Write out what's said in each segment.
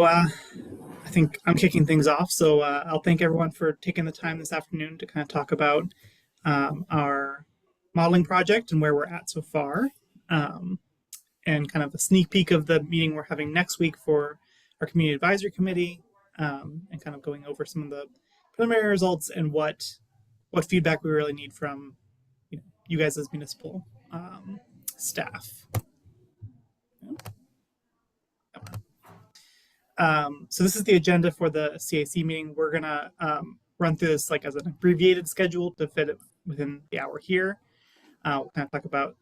I think I'm kicking things off. I'll thank everyone for taking the time this afternoon to kind of talk about our modeling project and where we're at so far, um, and kind of a sneak peek of the meeting we're having next week for our community advisory committee, and kind of going over some of the preliminary results and what feedback we really need from you guys as municipal staff. So this is the agenda for the CAC meeting. We're gonna run through this like as an abbreviated schedule to fit it within the hour here. We'll kind of talk about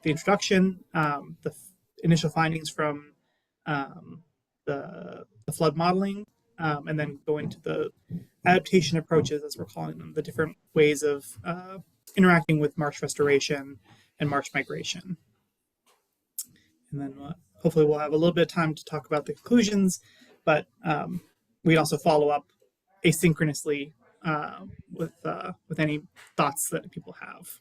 the introduction, the initial findings from the flood modeling, and then go into the adaptation approaches, as we're calling them, the different ways of interacting with marsh restoration and marsh migration. And then hopefully we'll have a little bit of time to talk about the conclusions, but we'd also follow up asynchronously with any thoughts that people have.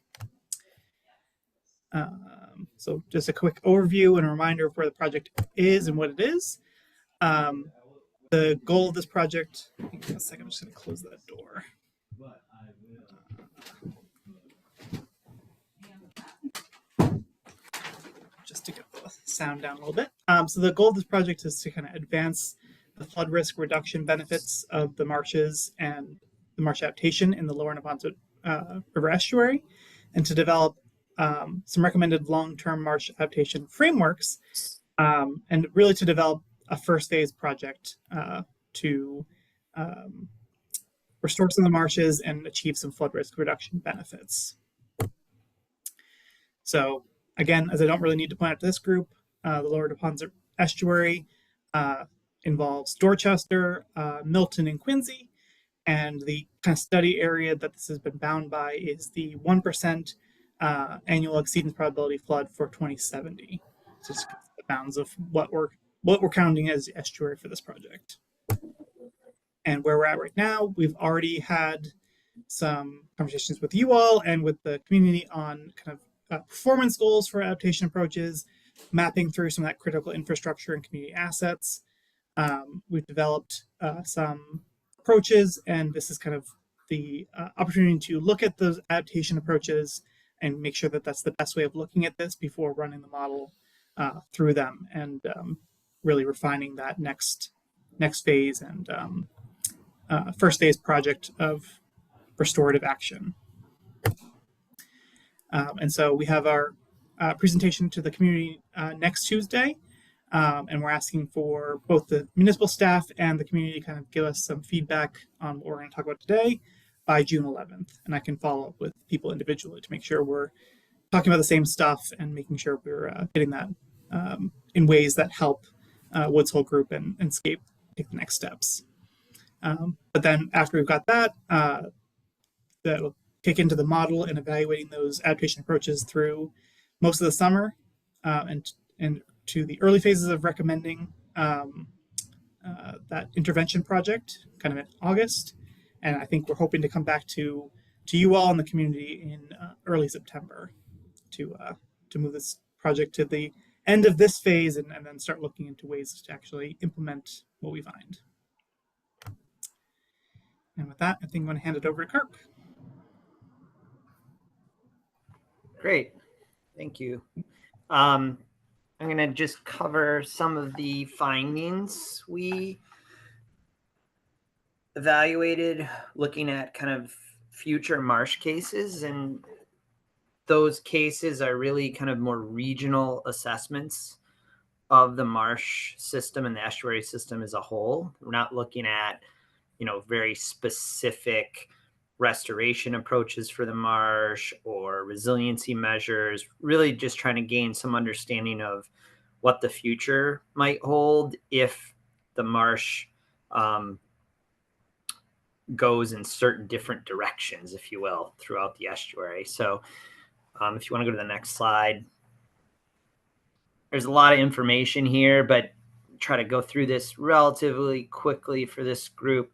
So just a quick overview and a reminder of where the project is and what it is. The goal of this project, hang on a second, I'm just going to close that door. Just to get the sound down a little bit. So the goal of this project is to kind of advance the flood risk reduction benefits of the marshes and the marsh adaptation in the lower Neponset River estuary, and to develop some recommended long-term marsh adaptation frameworks, and really to develop a first phase project to restore some of the marshes and achieve some flood risk reduction benefits. So again, as I don't really need to point out to this group, the lower Neponset estuary involves Dorchester, Milton, and Quincy, and the kind of study area that this has been bound by is the 1% annual exceedance probability flood for 2070. So it's the bounds of what we're counting as the estuary for this project. And where we're at right now, we've already had some conversations with you all and with the community on kind of performance goals for adaptation approaches, mapping through some of that critical infrastructure and community assets. We've developed some approaches, and this is kind of the opportunity to look at those adaptation approaches and make sure that that's the best way of looking at this before running the model through them, and really refining that next phase and first phase project of restorative action. And so we have our presentation to the community next Tuesday, and we're asking for both the municipal staff and the community to kind of give us some feedback on what we're going to talk about today by June 11th. And I can follow up with people individually to make sure we're talking about the same stuff and making sure we're getting that in ways that help Woods Hole Group and Scape take the next steps. But then after we've got that, that'll kick into the model and evaluating those adaptation approaches through most of the summer, and to the early phases of recommending that intervention project kind of in August. And I think we're hoping to come back to you all in the community in early September to move this project to the end of this phase and then start looking into ways to actually implement what we find. And with that, I think I'm going to hand it over to Kirk. Great, thank you. I'm going to just cover some of the findings we evaluated looking at kind of future marsh cases, and those cases are really kind of more regional assessments of the marsh system and the estuary system as a whole. We're not looking at, very specific restoration approaches for the marsh or resiliency measures, really just trying to gain some understanding of what the future might hold if the marsh goes in certain different directions, if you will, throughout the estuary. So if you want to go to the next slide, there's a lot of information here, but try to go through this relatively quickly for this group.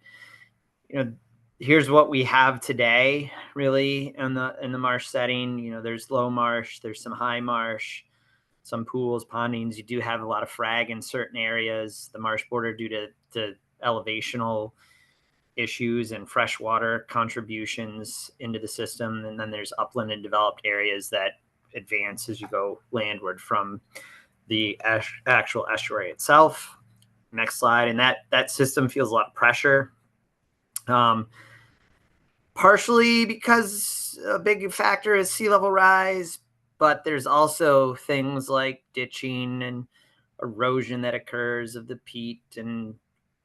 Here's what we have today, really, in the marsh setting. There's low marsh, there's some high marsh, some pools, pondings. You do have a lot of frag in certain areas, the marsh border, due to elevational issues and freshwater contributions into the system. And then there's upland and developed areas that advance as you go landward from the actual estuary itself. Next slide. And that system feels a lot of pressure. Partially because a big factor is sea level rise, but there's also things like ditching and erosion that occurs of the peat, and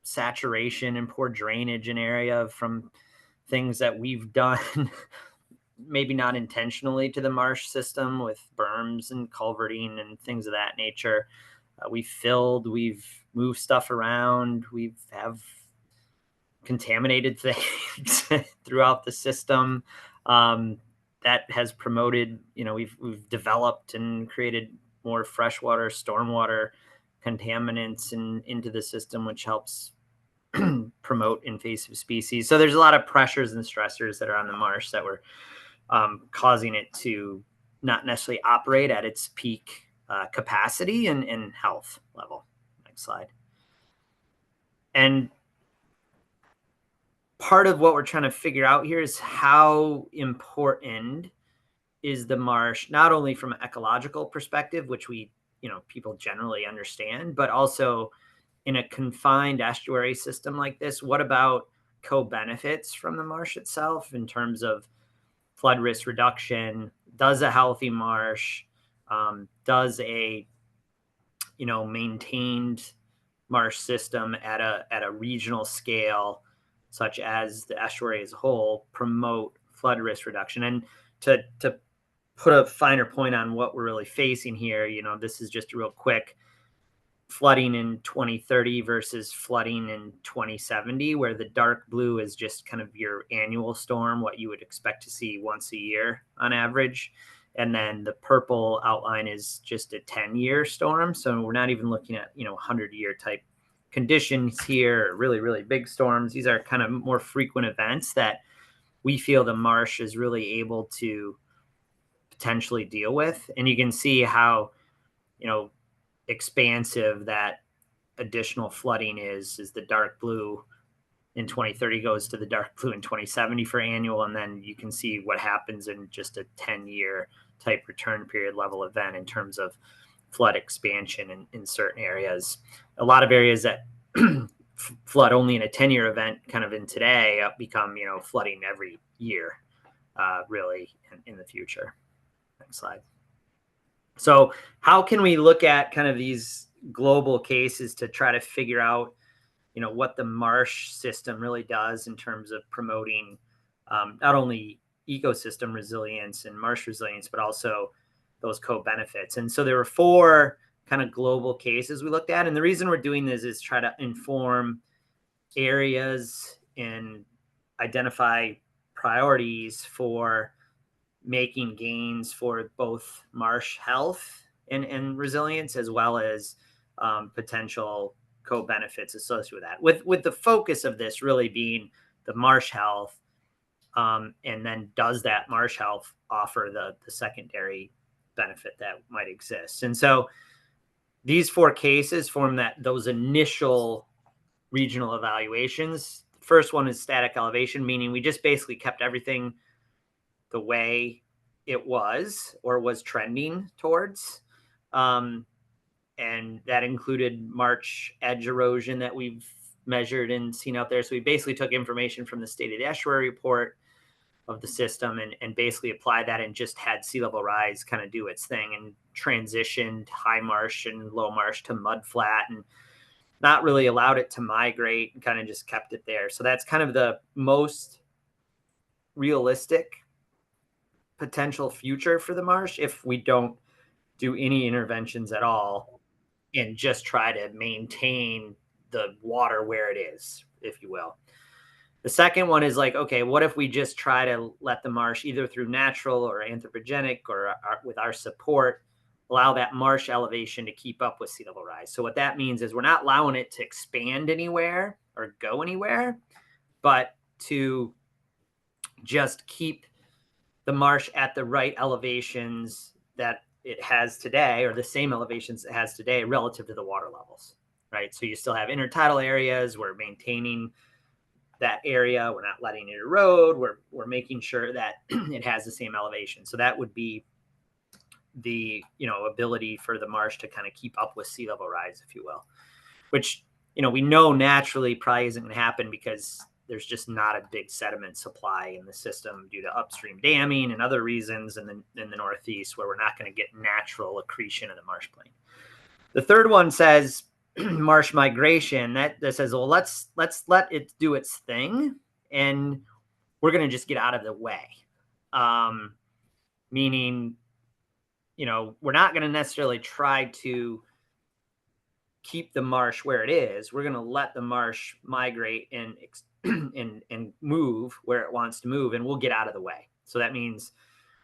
saturation and poor drainage in area from things that we've done maybe not intentionally to the marsh system with berms and culverting and things of that nature. We've moved stuff around, have contaminated things throughout the system. That has promoted, we've developed and created more freshwater, stormwater contaminants into the system, which helps promote invasive species. So there's a lot of pressures and stressors that are on the marsh that were causing it to not necessarily operate at its peak capacity and health level. Next slide. And part of what we're trying to figure out here is how important is the marsh, not only from an ecological perspective, which people generally understand, but also in a confined estuary system like this. What about co-benefits from the marsh itself in terms of flood risk reduction? Does a healthy marsh, does a maintained marsh system at a regional scale, such as the estuary as a whole, promote flood risk reduction? And to put a finer point on what we're really facing here, this is just a real quick flooding in 2030 versus flooding in 2070, where the dark blue is just kind of your annual storm, what you would expect to see once a year on average. And then the purple outline is just a 10-year storm. So we're not even looking at, 100-year type conditions here, really, really big storms. These are kind of more frequent events that we feel the marsh is really able to potentially deal with. And you can see how, expansive that additional flooding is the dark blue in 2030 goes to the dark blue in 2070 for annual. And then you can see what happens in just a 10-year type return period level event in terms of flood expansion in certain areas. A lot of areas that flood only in a 10-year event kind of in today become, flooding every year, really in the future. Next slide. So how can we look at kind of these global cases to try to figure out, what the marsh system really does in terms of promoting not only ecosystem resilience and marsh resilience, but also those co-benefits? And so there were 4 kind of global cases we looked at. And the reason we're doing this is try to inform areas and identify priorities for making gains for both marsh health and resilience, as well as potential co-benefits associated with that, with the focus of this really being the marsh health. And then does that marsh health offer the secondary benefit that might exist? And so these 4 cases form those initial regional evaluations. The first one is static elevation, meaning we just basically kept everything the way it was or was trending towards. And that included marsh edge erosion that we've measured and seen out there. So we basically took information from the State of the Estuary report of the system and basically applied that and just had sea level rise kind of do its thing and transitioned high marsh and low marsh to mud flat and not really allowed it to migrate and kind of just kept it there. So that's kind of the most realistic potential future for the marsh if we don't do any interventions at all and just try to maintain the water where it is, if you will. The second one is like, okay, what if we just try to let the marsh, either through natural or anthropogenic or with our support, allow that marsh elevation to keep up with sea level rise? So what that means is we're not allowing it to expand anywhere or go anywhere, but to just keep the marsh at the right elevations that it has today, or the same elevations it has today relative to the water levels, right? So you still have intertidal areas. We're maintaining that area. We're not letting it erode. We're making sure that it has the same elevation. So that would be the, ability for the marsh to kind of keep up with sea level rise, if you will, which, we know naturally probably isn't going to happen because there's just not a big sediment supply in the system due to upstream damming and other reasons in the Northeast, where we're not going to get natural accretion in the marsh plain. The third one says marsh migration. That says, well, let's let it do its thing, and we're going to just get out of the way. Meaning, we're not going to necessarily try to keep the marsh where it is. We're going to let the marsh migrate and and move where it wants to move, and we'll get out of the way. So that means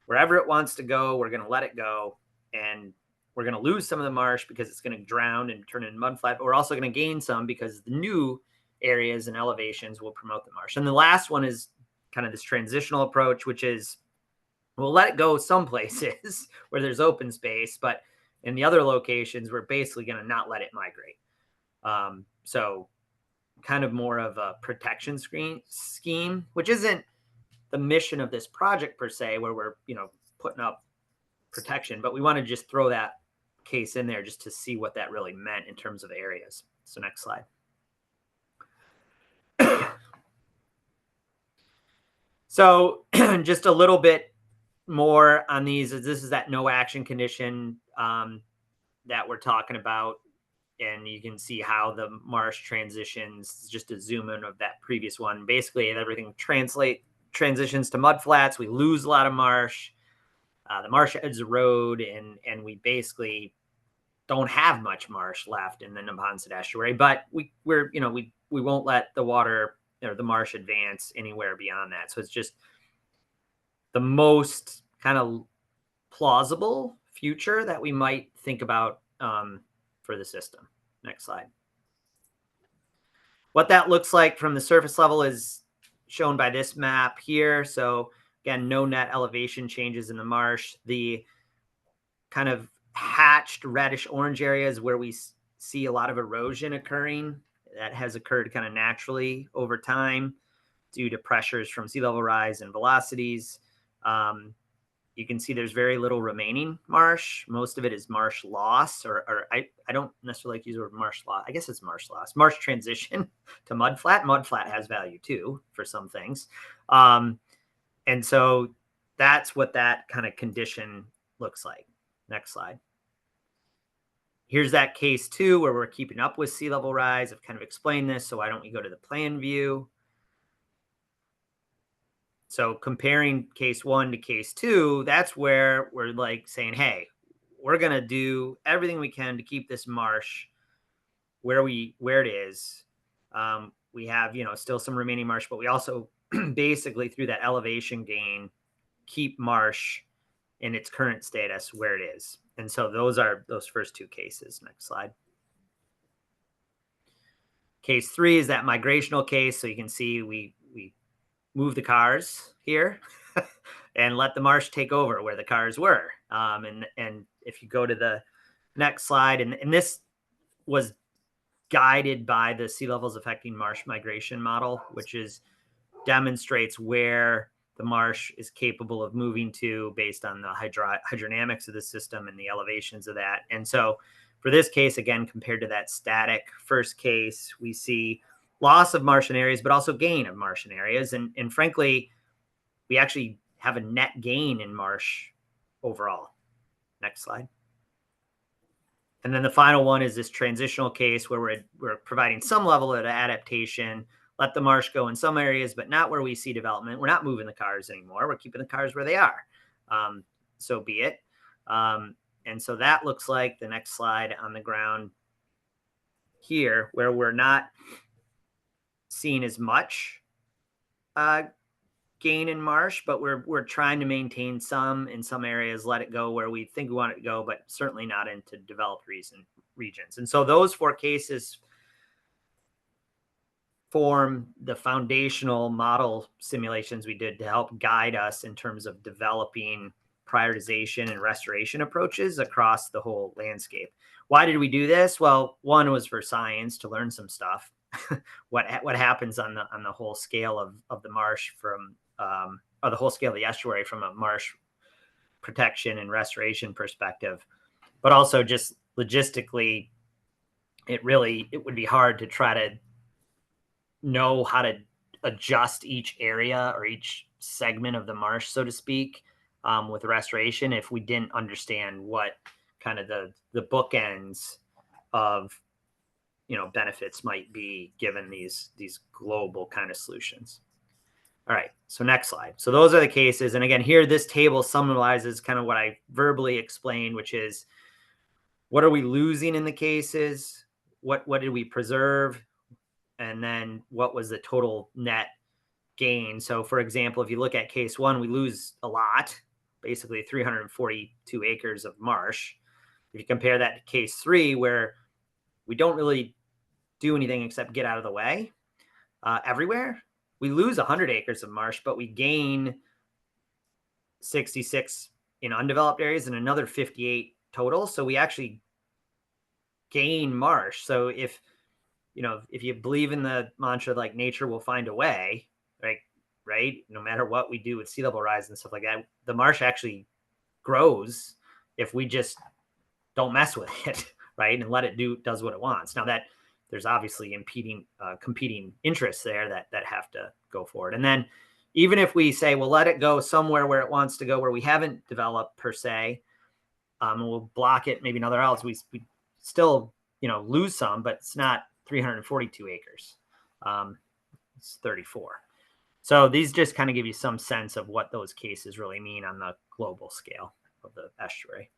wherever it wants to go, we're going to let it go, and we're going to lose some of the marsh because it's going to drown and turn into mud flat. But we're also going to gain some because the new areas and elevations will promote the marsh. And the last one is kind of this transitional approach, which is we'll let it go some places where there's open space, but in the other locations, we're basically going to not let it migrate. So kind of more of a protection scheme, which isn't the mission of this project per se, where we're, putting up protection, but we want to just throw that case in there just to see what that really meant in terms of areas. So next slide. So just a little bit more on these. This is that no action condition that we're talking about. And you can see how the marsh transitions, just a zoom in of that previous one. Basically, everything transitions to mud flats. We lose a lot of marsh. The marsh edges erode, and we basically don't have much marsh left in the Neponset Estuary. But we won't let the water or the marsh advance anywhere beyond that. So it's just the most kind of plausible future that we might think about for the system. Next slide. What that looks like from the surface level is shown by this map here. So again, no net elevation changes in the marsh. The kind of hatched reddish orange areas where we see a lot of erosion occurring, that has occurred kind of naturally over time due to pressures from sea level rise and velocities. You can see there's very little remaining marsh. Most of it is marsh loss, or I don't necessarily like to use the word marsh loss. I guess it's marsh loss. Marsh transition to mud flat. Mud flat has value too for some things. And so that's what that kind of condition looks like. Next slide. Here's that case 2 where we're keeping up with sea level rise. I've kind of explained this, so why don't we go to the plan view? So comparing case 1 to case 2, that's where we're like saying, hey, we're going to do everything we can to keep this marsh where it is. We have, still some remaining marsh, but we also basically through that elevation gain, keep marsh in its current status where it is. And so those are those first 2 cases. Next slide. Case 3 is that migrational case. So you can see we move the cars here and let the marsh take over where the cars were. And if you go to the next slide, and this was guided by the sea levels affecting marsh migration model, which demonstrates where the marsh is capable of moving to based on the hydrodynamics of the system and the elevations of that. And so for this case, again, compared to that static first case, we see loss of marsh in areas, but also gain of marsh in areas. And frankly, we actually have a net gain in marsh overall. Next slide. And then the final one is this transitional case where we're providing some level of adaptation, let the marsh go in some areas, but not where we see development. We're not moving the cars anymore. We're keeping the cars where they are. So be it. And so that looks like the next slide on the ground here, where we're not seeing as much gain in marsh, but we're trying to maintain some in some areas, let it go where we think we want it to go, but certainly not into developed regions. And so those 4 cases form the foundational model simulations we did to help guide us in terms of developing prioritization and restoration approaches across the whole landscape. Why did we do this? Well, one was for science, to learn some stuff. what happens on the whole scale of the marsh from or the whole scale of the estuary from a marsh protection and restoration perspective, but also just logistically, it would be hard to try to know how to adjust each area or each segment of the marsh, so to speak, with restoration if we didn't understand what kind of the bookends of benefits might be given these global kind of solutions. All right, so next slide. So those are the cases. And again, here, this table summarizes kind of what I verbally explained, which is what are we losing in the cases? What did we preserve? And then what was the total net gain? So for example, if you look at case one, we lose a lot, basically 342 acres of marsh. If you compare that to case three, where we don't really do anything except get out of the way everywhere, we lose 100 acres of marsh, but we gain 66 in undeveloped areas and another 58 total. So we actually gain marsh. So if you believe in the mantra, like nature will find a way, right? No matter what we do with sea level rise and stuff like that, the marsh actually grows if we just don't mess with it, right? And let it does what it wants. Now that there's obviously competing interests there that have to go forward. And then even if we say, well, let it go somewhere where it wants to go, where we haven't developed per se, and we'll block it maybe another else, we still, lose some, but it's not 342 acres. It's 34. So these just kind of give you some sense of what those cases really mean on the global scale of the estuary.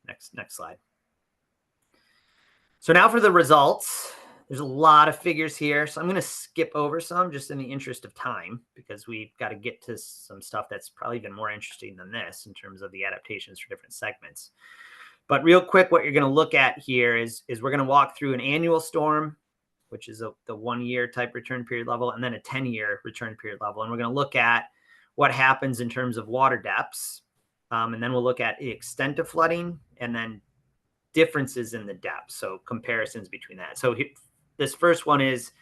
Next slide. So now for the results. There's a lot of figures here, so I'm going to skip over some just in the interest of time, because we've got to get to some stuff that's probably even more interesting than this in terms of the adaptations for different segments. But real quick, what you're going to look at here is we're going to walk through an annual storm, which is the 1 year type return period level, and then a 10-year return period level. And we're going to look at what happens in terms of water depths. And then we'll look at the extent of flooding and then differences in the depth. So comparisons between that. So this first one is,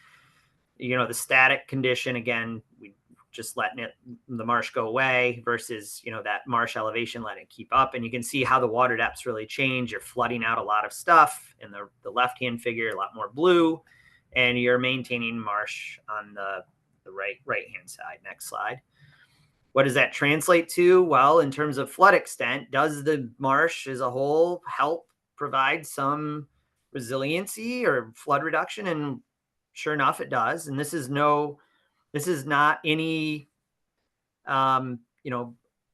the static condition. Again, we just letting the marsh go away versus, that marsh elevation, letting it keep up. And you can see how the water depths really change. You're flooding out a lot of stuff in the left-hand figure, a lot more blue, and you're maintaining marsh on the right-hand side. Next slide. What does that translate to? Well, in terms of flood extent, does the marsh as a whole help provide some resiliency or flood reduction? And sure enough, it does. And this is not any,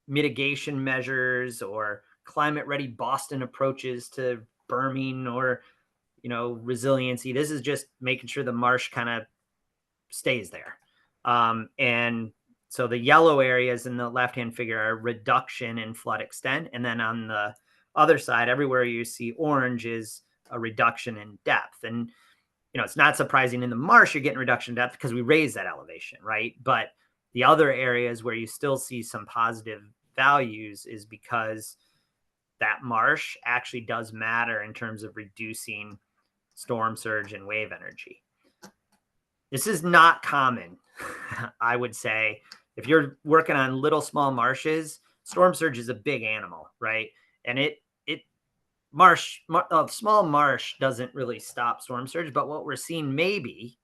mitigation measures or climate ready Boston approaches to berming or, resiliency. This is just making sure the marsh kind of stays there. And so the yellow areas in the left-hand figure are reduction in flood extent. And then on the other side, everywhere you see orange is a reduction in depth. And, it's not surprising in the marsh, you're getting reduction in depth because we raise that elevation, right? But the other areas where you still see some positive values is because that marsh actually does matter in terms of reducing storm surge and wave energy. This is not common, I would say. If you're working on little small marshes, storm surge is a big animal, right? And small marsh doesn't really stop storm surge. But what we're seeing maybe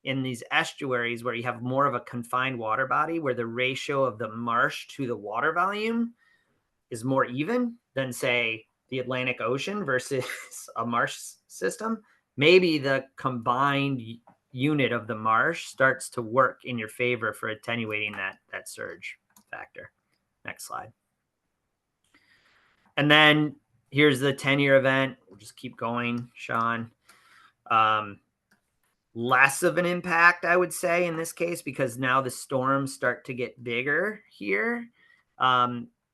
in these estuaries where you have more of a confined water body, where the ratio of the marsh to the water volume is more even than, say, the Atlantic Ocean versus a marsh system, maybe the combined unit of the marsh starts to work in your favor for attenuating that surge factor. Next slide. And then here's the 10-year event. We'll just keep going, Sean. Less of an impact, I would say, in this case, because now the storms start to get bigger here.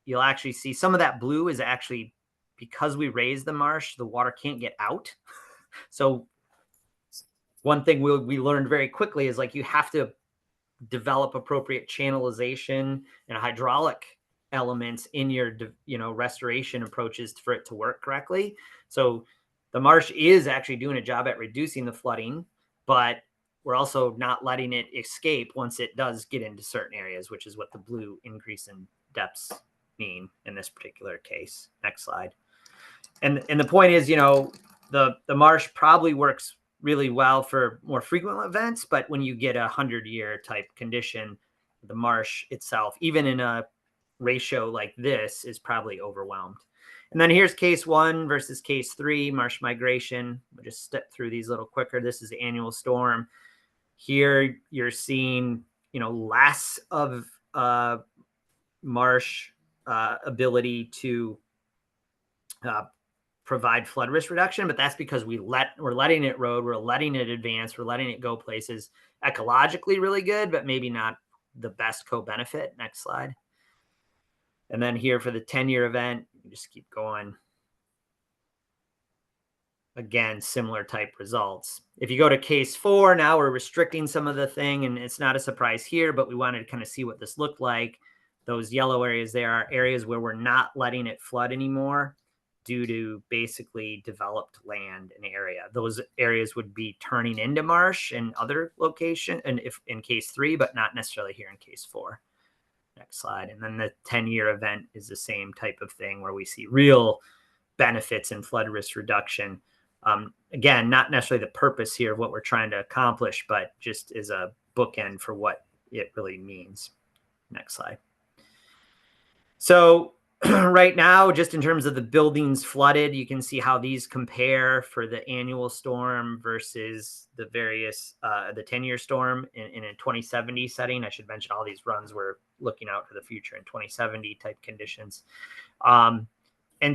You'll actually see some of that blue is actually because we raise the marsh, the water can't get out. So one thing we learned very quickly is, like, you have to develop appropriate channelization and hydraulic elements in your, restoration approaches for it to work correctly. So the marsh is actually doing a job at reducing the flooding, but we're also not letting it escape once it does get into certain areas, which is what the blue increase in depths mean in this particular case. Next slide. And the point is, the marsh probably works really well for more frequent events, but when you get 100-year type condition, the marsh itself, even in a ratio like this, is probably overwhelmed. And then here's case 1 versus case 3, marsh migration. We'll just step through these a little quicker. This is the annual storm. Here you're seeing, less of marsh ability to provide flood risk reduction, but that's because we're letting it erode, we're letting it advance, we're letting it go places ecologically really good, but maybe not the best co-benefit. Next slide. And then here for the 10-year event, just keep going. Again, similar type results. If you go to case 4, now we're restricting some of the thing, and it's not a surprise here, but we wanted to kind of see what this looked like. Those yellow areas there are areas where we're not letting it flood anymore due to basically developed land and area. Those areas would be turning into marsh in other location, and if in case 3, but not necessarily here in case 4. Next slide. And then the 10-year event is the same type of thing where we see real benefits in flood risk reduction. Again, not necessarily the purpose here of what we're trying to accomplish, but just as a bookend for what it really means. Next slide. So right now, just in terms of the buildings flooded, you can see how these compare for the annual storm versus the various, the 10-year storm in a 2070 setting. I should mention all these runs we're looking out for the future in 2070 type conditions. And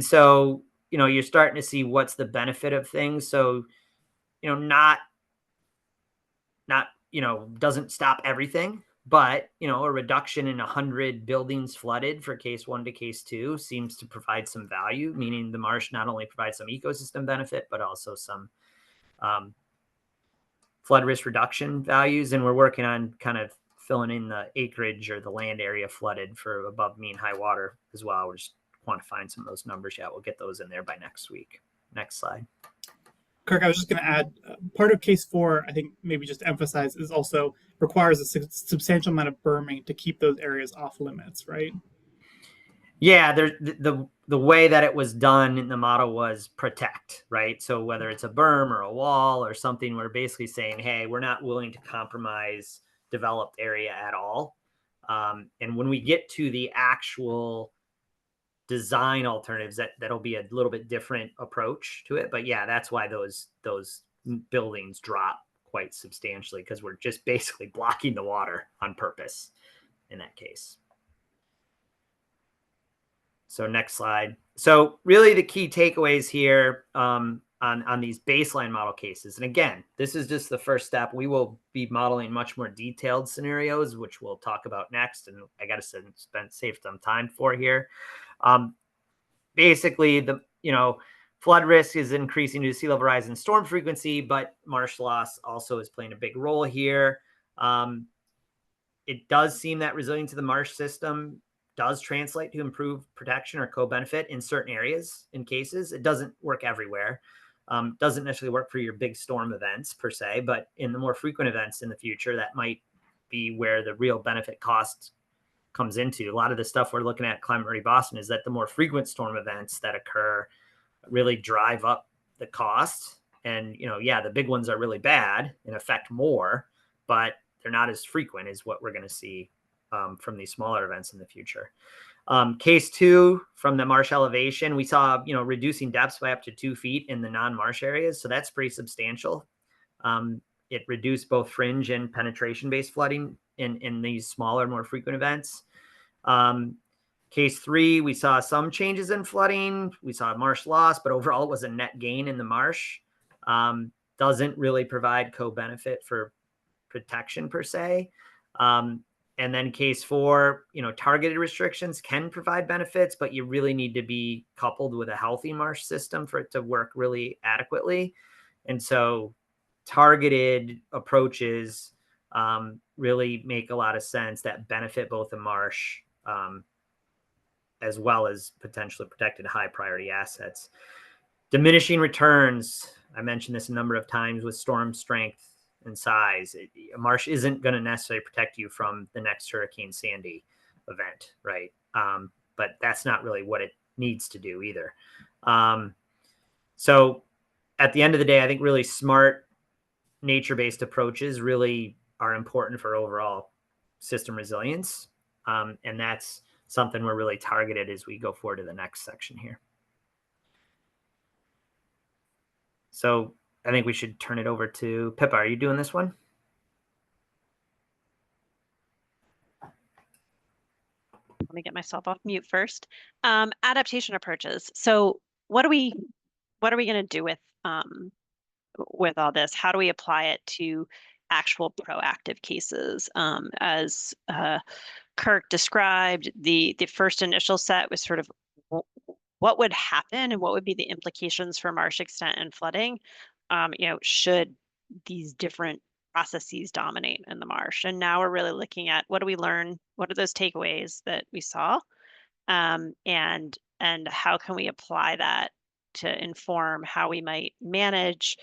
so, you're starting to see what's the benefit of things. So, not, doesn't stop everything, but, a reduction in 100 buildings flooded for case 1 to case 2 seems to provide some value, meaning the marsh not only provides some ecosystem benefit, but also some flood risk reduction values. And we're working on kind of filling in the acreage or the land area flooded for above mean high water as well. We're just quantifying some of those numbers yet. We'll get those in there by next week. Next slide. Kirk, I was just going to add, part of case 4, I think maybe just to emphasize, is also requires a substantial amount of berming to keep those areas off limits, right? Yeah, the way that it was done in the model was protect, right? So whether it's a berm or a wall or something, we're basically saying, hey, we're not willing to compromise developed area at all. And when we get to the actual design alternatives, that'll be a little bit different approach to it. But yeah, that's why those buildings drop quite substantially, because we're just basically blocking the water on purpose in that case. So next slide. So really the key takeaways here on these baseline model cases. And again, this is just the first step. We will be modeling much more detailed scenarios, which we'll talk about next. And I got to save some time for here. Basically, the flood risk is increasing due to sea level rise and storm frequency, but marsh loss also is playing a big role here. It does seem that resilience of the marsh system does translate to improved protection or co-benefit in certain areas in cases. It doesn't work everywhere. Doesn't necessarily work for your big storm events per se, but in the more frequent events in the future, that might be where the real benefit cost comes into. A lot of the stuff we're looking at Climate Ready Boston is that the more frequent storm events that occur really drive up the cost. And, the big ones are really bad and affect more, but they're not as frequent as what we're going to see from these smaller events in the future. Case 2 from the marsh elevation, we saw, reducing depths by up to 2 feet in the non-marsh areas. So that's pretty substantial. It reduced both fringe and penetration-based flooding in these smaller, more frequent events. Case 3, we saw some changes in flooding. We saw marsh loss, but overall it was a net gain in the marsh. Doesn't really provide co-benefit for protection per se. And then case 4, targeted restrictions can provide benefits, but you really need to be coupled with a healthy marsh system for it to work really adequately. And so targeted approaches really make a lot of sense that benefit both the marsh as well as potentially protected high priority assets. Diminishing returns. I mentioned this a number of times with storm strength and size. A marsh isn't going to necessarily protect you from the next Hurricane Sandy event, right? But that's not really what it needs to do either. So at the end of the day, I think really smart nature-based approaches really are important for overall system resilience. And that's something we're really targeted as we go forward to the next section here. So I think we should turn it over to Pippa. Are you doing this one? Let me get myself off mute first. Adaptation approaches. So what are we going to do with all this? How do we apply it to actual proactive cases? As Kirk described, the first initial set was sort of what would happen and what would be the implications for marsh extent and flooding, should these different processes dominate in the marsh. And now we're really looking at what do we learn? What are those takeaways that we saw? And how can we apply that to inform how we might manage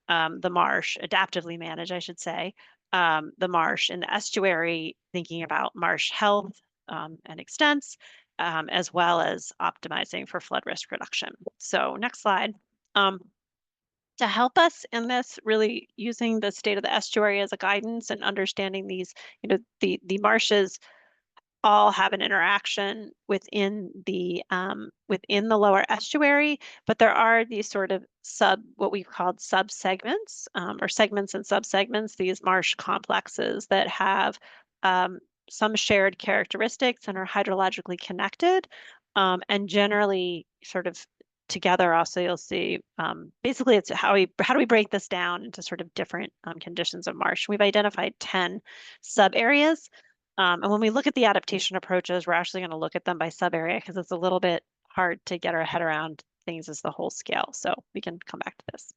the marsh, adaptively manage, I should say, the marsh in the estuary, thinking about marsh health and extents, as well as optimizing for flood risk reduction. So next slide. To help us in this, really using the state of the estuary as a guidance and understanding these, the marshes all have an interaction within the lower estuary, but there are these sort of what we've called subsegments, or segments and subsegments, these marsh complexes that have some shared characteristics and are hydrologically connected, and generally sort of together. Also, you'll see basically it's how do we break this down into sort of different conditions of marsh. We've identified 10 sub areas. And when we look at the adaptation approaches, we're actually going to look at them by sub area because it's a little bit hard to get our head around things as the whole scale. So we can come back to this.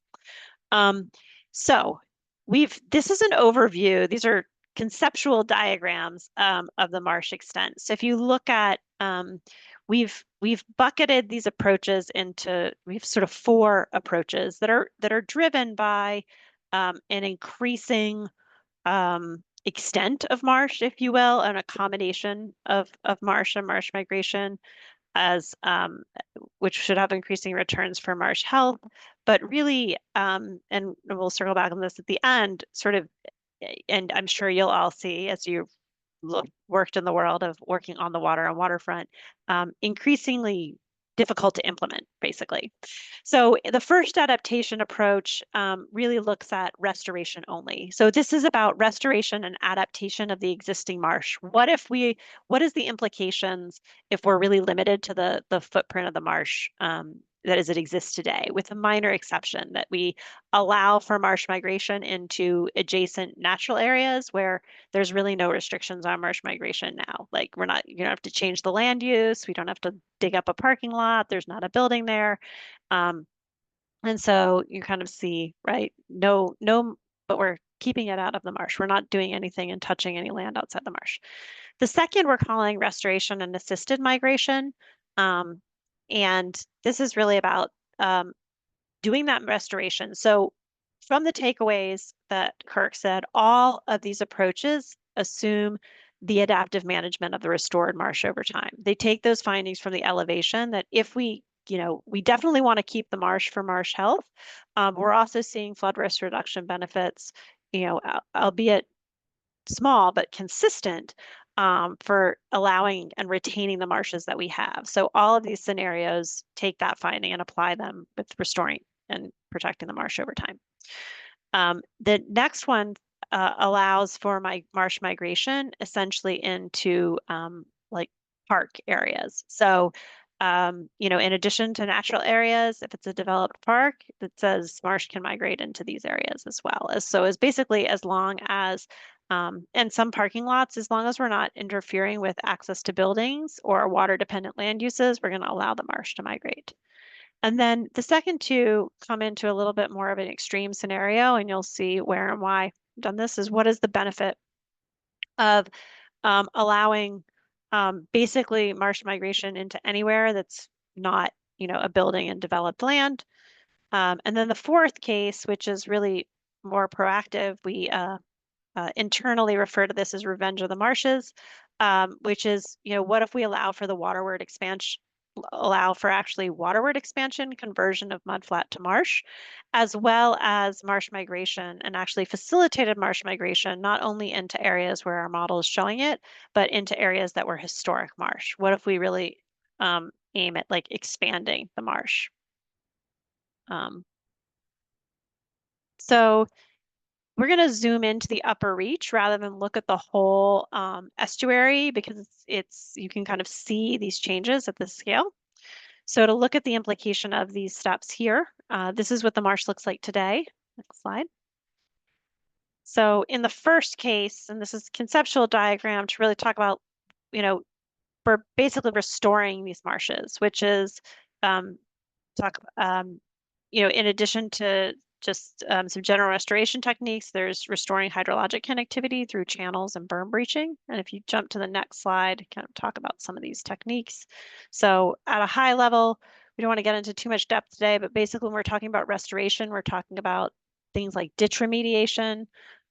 So this is an overview. These are conceptual diagrams of the marsh extent. So if you look at, we've bucketed these approaches into, we have sort of 4 approaches that are driven by an increasing extent of marsh, if you will, an accommodation of marsh and marsh migration, as which should have increasing returns for marsh health. But really, and we'll circle back on this at the end, sort of, and I'm sure you'll all see as you worked in the world of working on the water and waterfront, increasingly difficult to implement, basically. So the first adaptation approach really looks at restoration only. So this is about restoration and adaptation of the existing marsh. What is the implications if we're really limited to the footprint of the marsh that as it exists today, with a minor exception that we allow for marsh migration into adjacent natural areas where there's really no restrictions on marsh migration now. Like you don't have to change the land use. We don't have to dig up a parking lot. There's not a building there. And so you kind of see, right? No, but we're keeping it out of the marsh. We're not doing anything and touching any land outside the marsh. The second we're calling restoration and assisted migration. And this is really about doing that restoration. So from the takeaways that Kirk said, all of these approaches assume the adaptive management of the restored marsh over time. They take those findings from the elevation that if we definitely want to keep the marsh for marsh health. We're also seeing flood risk reduction benefits, albeit small, but consistent, for allowing and retaining the marshes that we have. So all of these scenarios take that finding and apply them with restoring and protecting the marsh over time. The next one allows for marsh migration essentially into like park areas. So, in addition to natural areas, if it's a developed park, it says marsh can migrate into these areas as well. As basically as long as, and some parking lots, as long as we're not interfering with access to buildings or water dependent land uses, we're going to allow the marsh to migrate. And then the second 2 come into a little bit more of an extreme scenario, and you'll see where and why I've done this, is what is the benefit of allowing basically marsh migration into anywhere that's not, a building and developed land. And then the fourth case, which is really more proactive, we internally refer to this as revenge of the marshes, which is, what if we allow for the waterward expansion, allow for actually waterward expansion, conversion of mudflat to marsh, as well as marsh migration, and actually facilitated marsh migration, not only into areas where our model is showing it, but into areas that were historic marsh. What if we really aim at like expanding the marsh? So we're going to zoom into the upper reach rather than look at the whole estuary, because you can kind of see these changes at this scale. So to look at the implication of these steps here, this is what the marsh looks like today. Next slide. So in the first case, and this is a conceptual diagram to really talk about, we're basically restoring these marshes, which is in addition to just some general restoration techniques, there's restoring hydrologic connectivity through channels and berm breaching. And if you jump to the next slide, kind of talk about some of these techniques. So at a high level, we don't want to get into too much depth today, but basically when we're talking about restoration, we're talking about things like ditch remediation,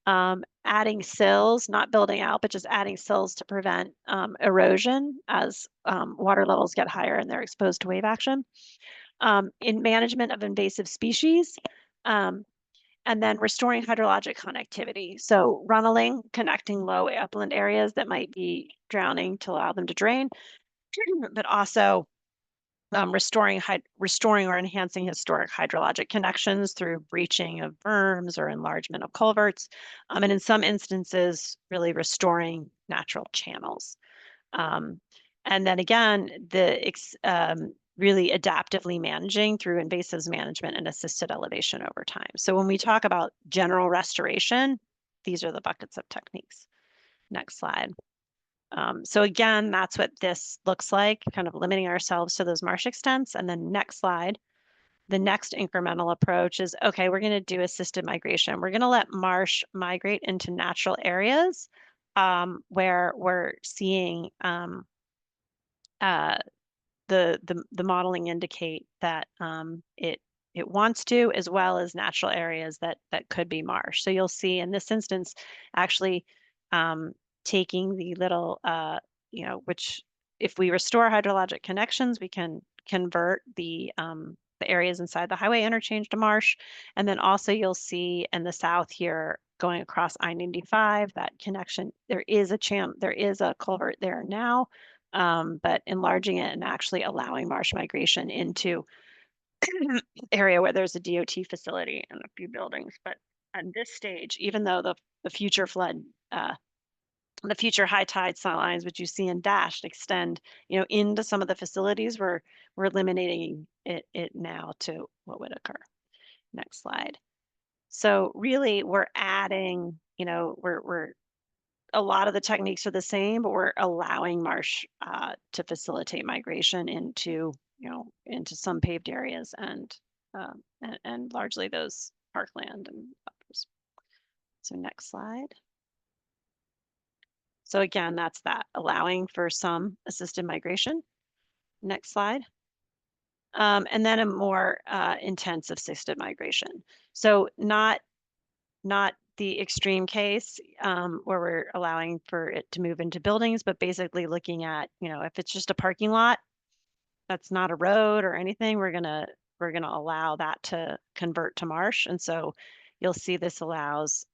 adding sills, not building out, but just adding sills to prevent erosion as water levels get higher and they're exposed to wave action. In management of invasive species, and then restoring hydrologic connectivity. So runneling, connecting low upland areas that might be drowning to allow them to drain, but also restoring or enhancing historic hydrologic connections through breaching of berms or enlargement of culverts, and in some instances, really restoring natural channels. And then again, really adaptively managing through invasives management and assisted elevation over time. So when we talk about general restoration, these are the buckets of techniques. Next slide. So again, that's what this looks like, kind of limiting ourselves to those marsh extents. And then next slide, the next incremental approach is, okay, we're going to do assisted migration. We're going to let marsh migrate into natural areas where we're seeing the modeling indicate that it wants to, as well as natural areas that could be marsh. So you'll see in this instance, actually taking the little, which if we restore hydrologic connections, we can convert the areas inside the highway interchange to marsh. And then also you'll see in the south here, going across I-95, that connection, there is a culvert there now. But enlarging it and actually allowing marsh migration into area where there's a DOT facility and a few buildings. But at this stage, even though the future flood, the future high tide lines, which you see in dashed, extend, into some of the facilities, we're eliminating it now to what would occur. Next slide. So really, we're adding, we're a lot of the techniques are the same, but we're allowing marsh to facilitate migration into, into some paved areas and largely those parkland and others. So next slide. So again, that's that, allowing for some assisted migration. Next slide. And then a more intense assisted migration. So not the extreme case where we're allowing for it to move into buildings, but basically looking at, if it's just a parking lot, that's not a road or anything, we're gonna allow that to convert to marsh. And so you'll see this allows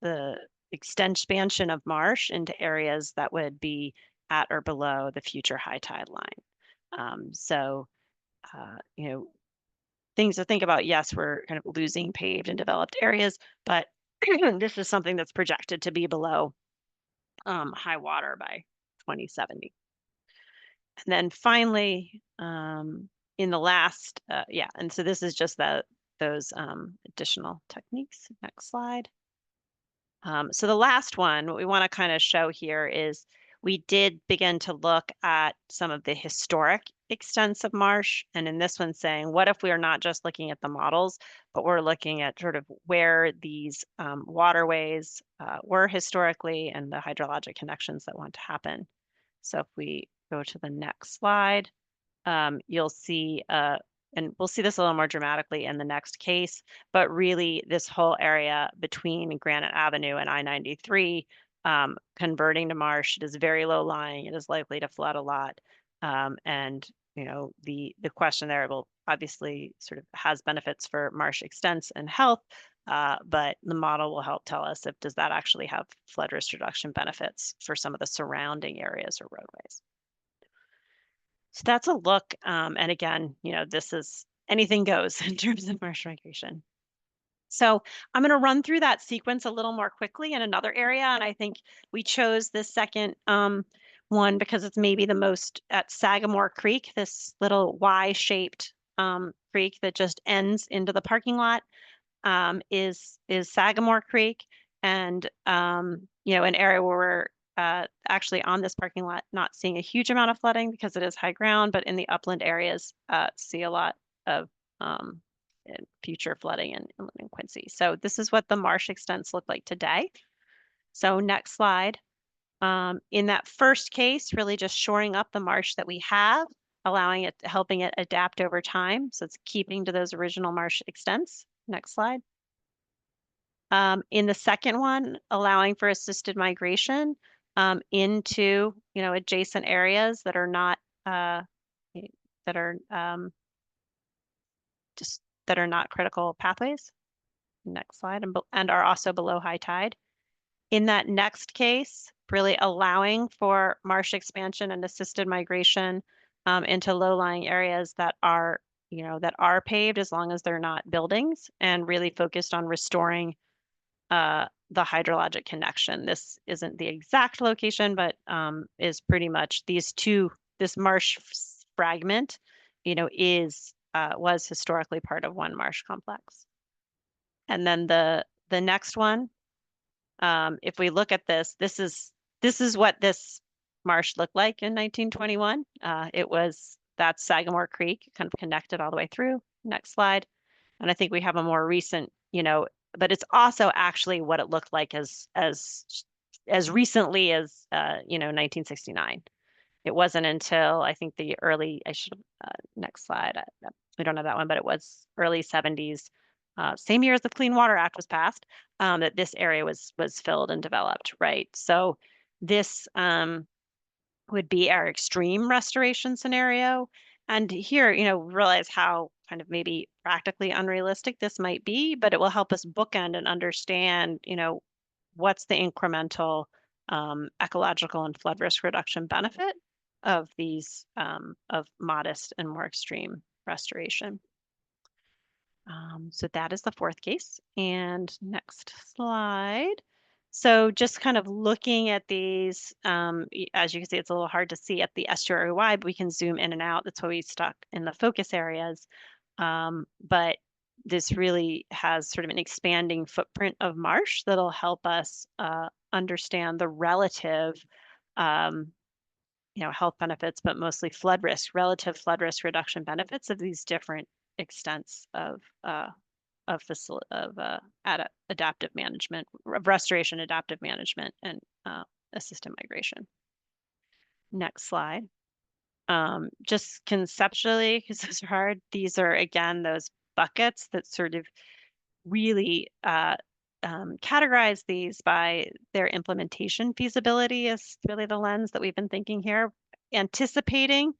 the expansion of marsh into areas that would be at or below the future high tide line. Things to think about. Yes, we're kind of losing paved and developed areas, but this is something that's projected to be below high water by 2070. And then finally, in the last, and so this is just those additional techniques. Next slide. So the last one, what we want to kind of show here is we did begin to look at some of the historic extents of marsh. And in this one saying, what if we are not just looking at the models, but we're looking at sort of where these waterways were historically and the hydrologic connections that want to happen. So if we go to the next slide, you'll see, and we'll see this a little more dramatically in the next case, but really this whole area between Granite Avenue and I-93, converting to marsh, it is very low lying, it is likely to flood a lot. And the question there will obviously sort of has benefits for marsh extents and health, but the model will help tell us if does that actually have flood risk reduction benefits for some of the surrounding areas or roadways. So that's a look. And again, this is anything goes in terms of marsh migration. So I'm going to run through that sequence a little more quickly in another area. And I think we chose this second one because it's maybe the most at Sagamore Creek, this little Y-shaped creek that just ends into the parking lot. Is Sagamore Creek, and an area where we're actually on this parking lot not seeing a huge amount of flooding because it is high ground, but in the upland areas see a lot of future flooding in Quincy. So this is what the marsh extents look like today. So next slide. In that first case, really just shoring up the marsh that we have, helping it adapt over time. So it's keeping to those original marsh extents. Next slide. In the second one, allowing for assisted migration into adjacent areas that are not that are that are not critical pathways. Next slide, and are also below high tide. In that next case, really allowing for marsh expansion and assisted migration into low-lying areas that are paved as long as they're not buildings, and really focused on restoring the hydrologic connection. This isn't the exact location, but is pretty much this marsh fragment, was historically part of one marsh complex. And then the next one, if we look at this is what this marsh looked like in 1921. That's Sagamore Creek, kind of connected all the way through. Next slide. And I think we have a more recent, but it's also actually what it looked like as recently as 1969. It wasn't until I think the early, next slide. We don't have that one, but it was early 70s, same year as the Clean Water Act was passed, that this area was filled and developed, right? So this would be our extreme restoration scenario. And here, realize how kind of maybe practically unrealistic this might be, but it will help us bookend and understand, what's the incremental ecological and flood risk reduction benefit of these of modest and more extreme restoration. So that is the fourth case. And next slide. So just kind of looking at these, as you can see, it's a little hard to see at the estuary wide, but we can zoom in and out. That's why we stuck in the focus areas. But this really has sort of an expanding footprint of marsh that'll help us understand the relative health benefits, but mostly relative flood risk reduction benefits of these different extents of adaptive management, restoration, adaptive management, and assisted migration. Next slide. Just conceptually, because those are hard, these are again those buckets that sort of really categorize these by their implementation feasibility is really the lens that we've been thinking here. Anticipating,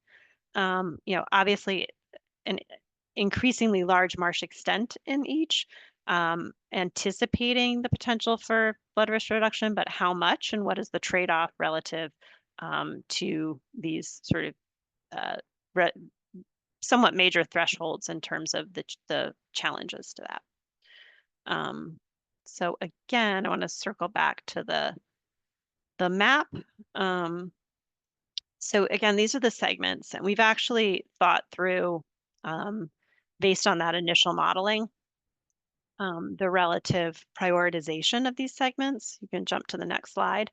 obviously an increasingly large marsh extent in each, anticipating the potential for flood risk reduction, but how much and what is the trade-off relative to these sort of somewhat major thresholds in terms of the challenges to that. So again, I want to circle back to the map. So again, these are the segments, and we've actually thought through, based on that initial modeling, the relative prioritization of these segments. You can jump to the next slide.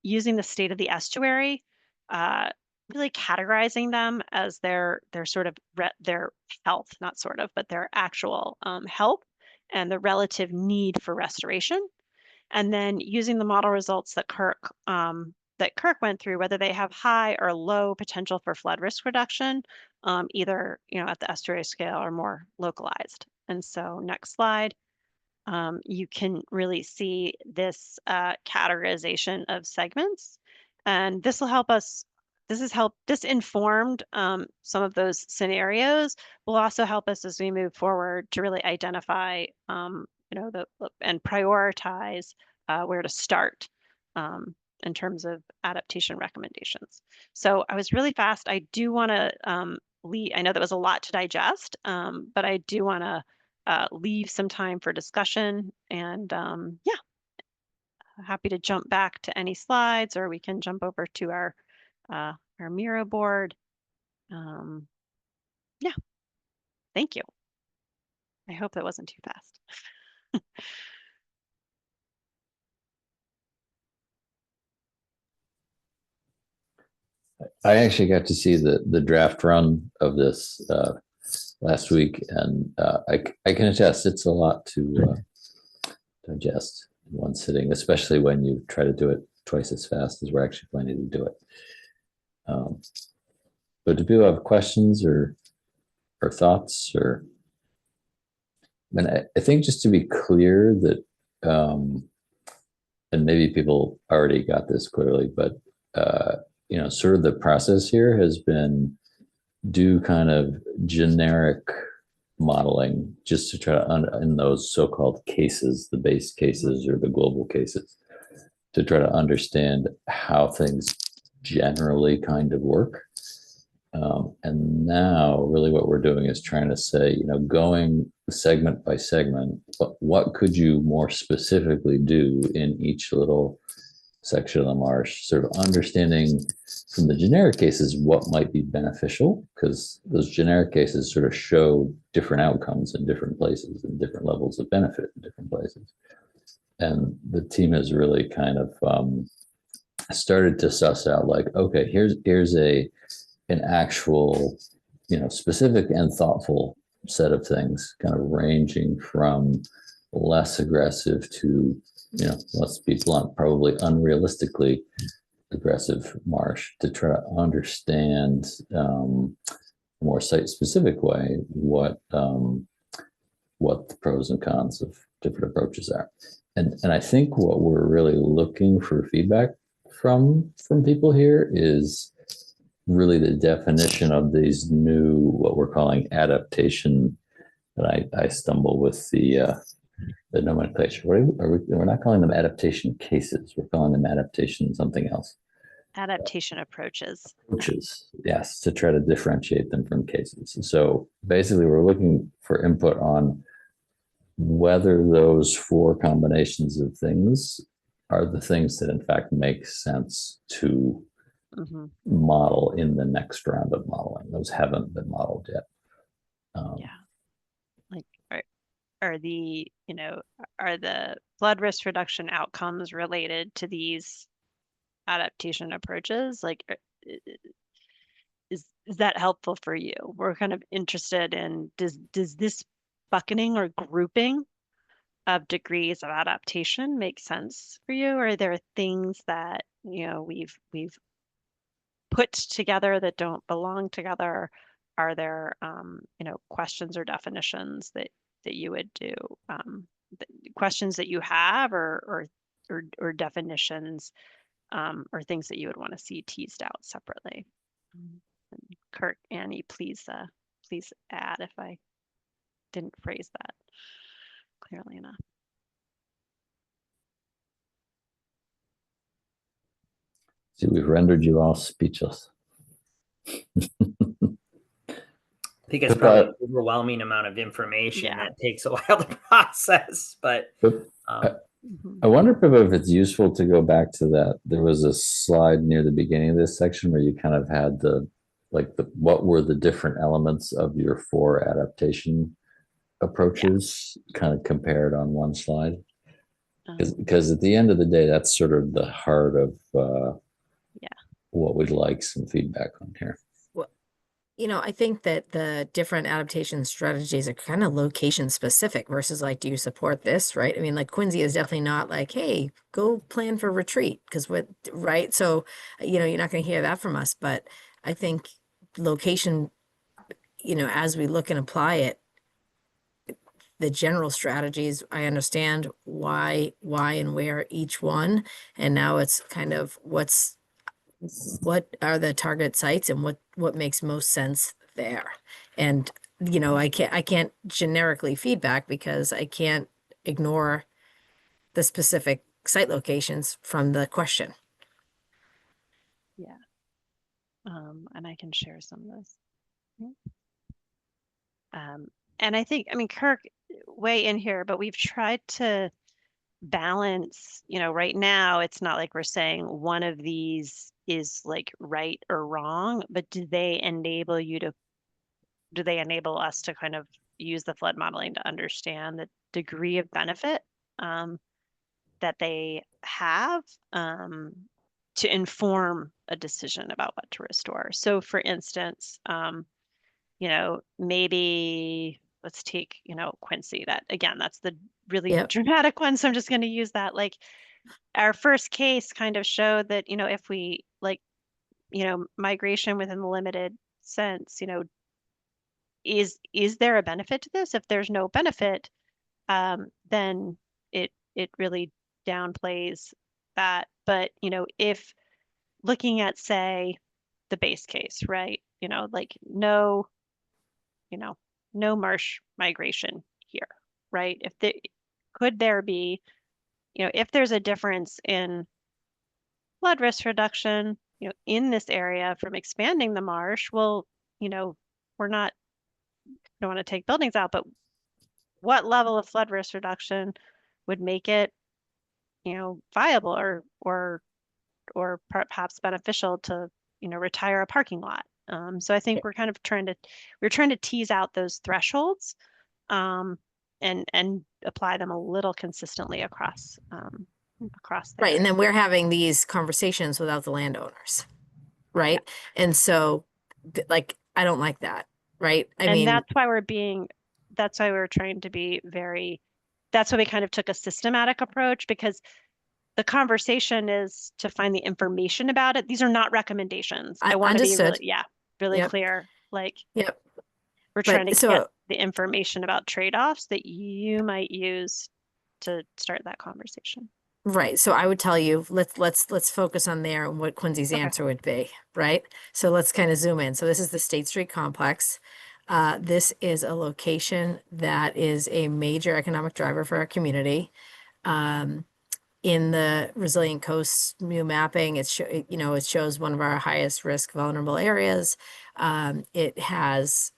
Using the state of the estuary, really categorizing them as their sort of their health, not sort of, but their actual health and the relative need for restoration. And then using the model results that Kirk that Kirk went through, whether they have high or low potential for flood risk reduction, either at the estuary scale or more localized. And so next slide. You can really see this categorization of segments, and this will help us. This informed some of those scenarios. Will also help us as we move forward to really identify, and prioritize where to start in terms of adaptation recommendations. So I was really fast. I do want to I know that was a lot to digest, but I do want to leave some time for discussion, and yeah, happy to jump back to any slides, or we can jump over to our Miro board. Yeah, thank you. I hope that wasn't too fast. I actually got to see the draft run of this last week, and I can attest it's a lot to digest in one sitting, especially when you try to do it twice as fast as we're actually planning to do it. But do people have questions or thoughts? Or I mean, I think just to be clear that, and maybe people already got this clearly, but sort of the process here has been do kind of generic modeling just to try to, in those so-called cases, the base cases or the global cases, to try to understand how things generally kind of work. And now really what we're doing is trying to say, going segment by segment, but what could you more specifically do in each little section of the marsh, sort of understanding from the generic cases what might be beneficial, because those generic cases sort of show different outcomes in different places and different levels of benefit in different places. And the team has really kind of started to suss out, like, okay, here's an actual, specific and thoughtful set of things, kind of ranging from less aggressive to, let's be blunt, probably unrealistically aggressive marsh, to try to understand a more site-specific way what the pros and cons of different approaches are. And I think what we're really looking for feedback from people here is really the definition of these new, what we're calling adaptation. And I stumble with the nomenclature. We're not calling them adaptation cases. We're calling them adaptation something else. Adaptation approaches. Approaches, yes, to try to differentiate them from cases. So basically, we're looking for input on whether those four combinations of things are the things that in fact make sense to model in the next round of modeling. Those haven't been modeled yet. Like are the flood risk reduction outcomes related to these adaptation approaches? Like, is that helpful for you? We're kind of interested in, does this bucketing or grouping of degrees of adaptation make sense for you? Or are there things that we've put together that don't belong together? Are there questions or definitions that you would do, questions that you have, or definitions, or things that you would want to see teased out separately? Kirk, Annie, please add if I didn't phrase that clearly enough. See, we've rendered you all speechless. I think it's probably an overwhelming amount of information that takes a while to process, but I wonder if it's useful to go back to that. There was a slide near the beginning of this section where you kind of had what were the different elements of your four adaptation approaches kind of compared on one slide. Because at the end of the day, that's sort of the heart of what we'd like some feedback on here. I think that the different adaptation strategies are kind of location specific versus like, do you support this, right? I mean, like Quincy is definitely not like, hey, go plan for retreat because what, right? So, you're not going to hear that from us, but I think location, as we look and apply it, the general strategies, I understand why and where each one, and now it's kind of what are the target sites and what makes most sense there. And I can't generically feedback because I can't ignore the specific site locations from the question. Yeah. And I can share some of this. And I think, I mean, Kirk, way in here, but we've tried to balance, right now, it's not like we're saying one of these is like right or wrong, but do they enable us to kind of use the flood modeling to understand the degree of benefit that they have to inform a decision about what to restore? So for instance, maybe let's take, Quincy, that again, that's the really Yep. dramatic one. So I'm just going to use that. Like our first case kind of showed that, if we like, migration within the limited sense, is there a benefit to this? If there's no benefit, then it really downplays that. But, if looking at, say, the base case, right? Like no marsh migration here, right? Could there be, if there's a difference in flood risk reduction, in this area from expanding the marsh, well, we're not, don't want to take buildings out, but what level of flood risk reduction would make it, viable or perhaps beneficial to, retire a parking lot? So I think we're trying to tease out those thresholds and apply them a little consistently across the Right. And area. then we're having these conversations without the landowners. Right. And so like, I don't like that. Right. I And mean, that's why we're trying to be that's why we kind of took a systematic approach, because the conversation is to find the information about it. These are not recommendations. I want to be understood. really Yep. clear. Like Yep. we're trying to But so get the information about trade-offs that you might use to start that conversation. right. So I would tell you, let's focus on there and what Quincy's Okay. answer would be, right? So let's kind of zoom in. So this is the State Street complex. This is a location that is a major economic driver for our community. In the Resilient Coast new mapping, it shows one of our highest risk vulnerable areas. It has,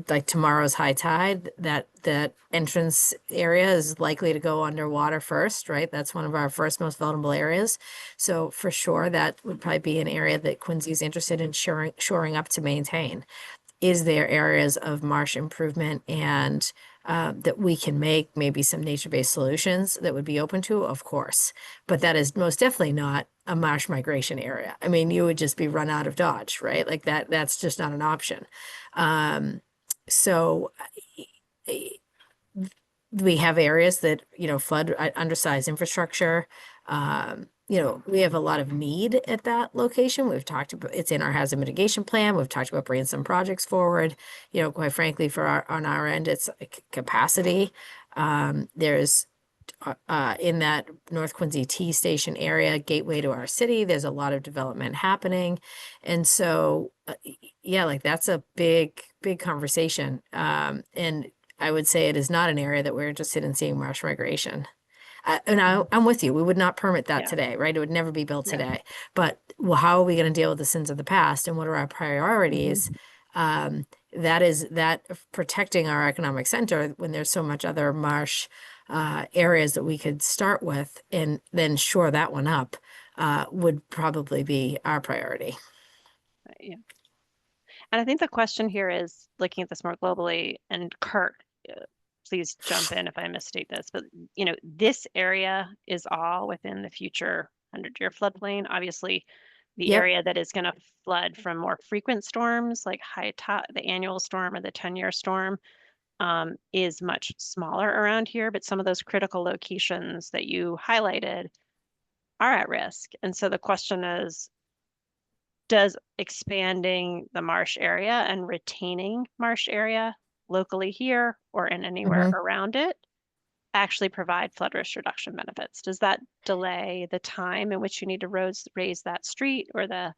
like tomorrow's high tide, that entrance area is likely to go underwater first, right? That's one of our first most vulnerable areas. So for sure, that would probably be an area that Quincy is interested in shoring up to maintain. Is there areas of marsh improvement and that we can make maybe some nature-based solutions that would be open to? Of course, but that is most definitely not a marsh migration area. I mean, you would just be run out of Dodge, right? Like that's just not an option. So we have areas that, flood undersized infrastructure. We have a lot of need at that location. We've talked about, it's in our hazard mitigation plan. We've talked about bringing some projects forward. Quite frankly, on our end, it's capacity. There's in that North Quincy T station area, gateway to our city, there's a lot of development happening. And so, like that's a big conversation. And I would say it is not an area that we're interested in seeing marsh migration. I'm with you. We would not permit that today, right? It would never be built today. But how are we going to deal with the sins of the past, and what are our priorities? That is protecting our economic center when there's so much other marsh areas that we could start with and then shore that one up would probably be our priority. Yeah. And I think the question here is looking at this more globally, and Kirk, please jump in if I misstate this, but this area is all within the future 100-year floodplain. Obviously, The Yep. area that is going to flood from more frequent storms, like the annual storm or the 10-year storm, is much smaller around here. But some of those critical locations that you highlighted are at risk. And so the question is, does expanding the marsh area and retaining marsh area locally here or in anywhere around it actually provide flood risk reduction benefits? Does that delay the time in which you need to raise that street or the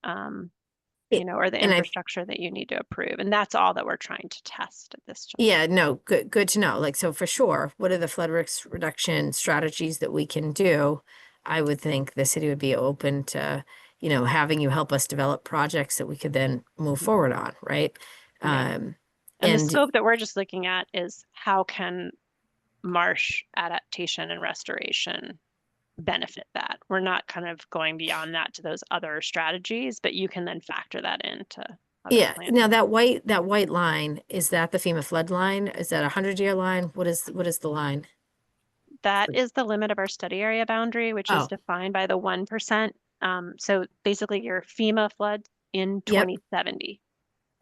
or the And I infrastructure that you need to approve? And that's all that we're trying to test at this juncture. Yeah, no, good to know. Like, so for sure, what are the flood risk reduction strategies that we can do? I would think the city would be open to, having you help us develop projects that we could then move forward on, right? Yeah. Um, And the and scope that we're just looking at is how can marsh adaptation and restoration benefit that? We're not kind of going beyond that to those other strategies, but you can then factor that into other yeah, plans. now that white line, is that the FEMA flood line? Is that a 100-year line? What is the line? That is the limit of our study area boundary, which is Oh. defined by the 1%. So basically your FEMA flood in Yep. 2070.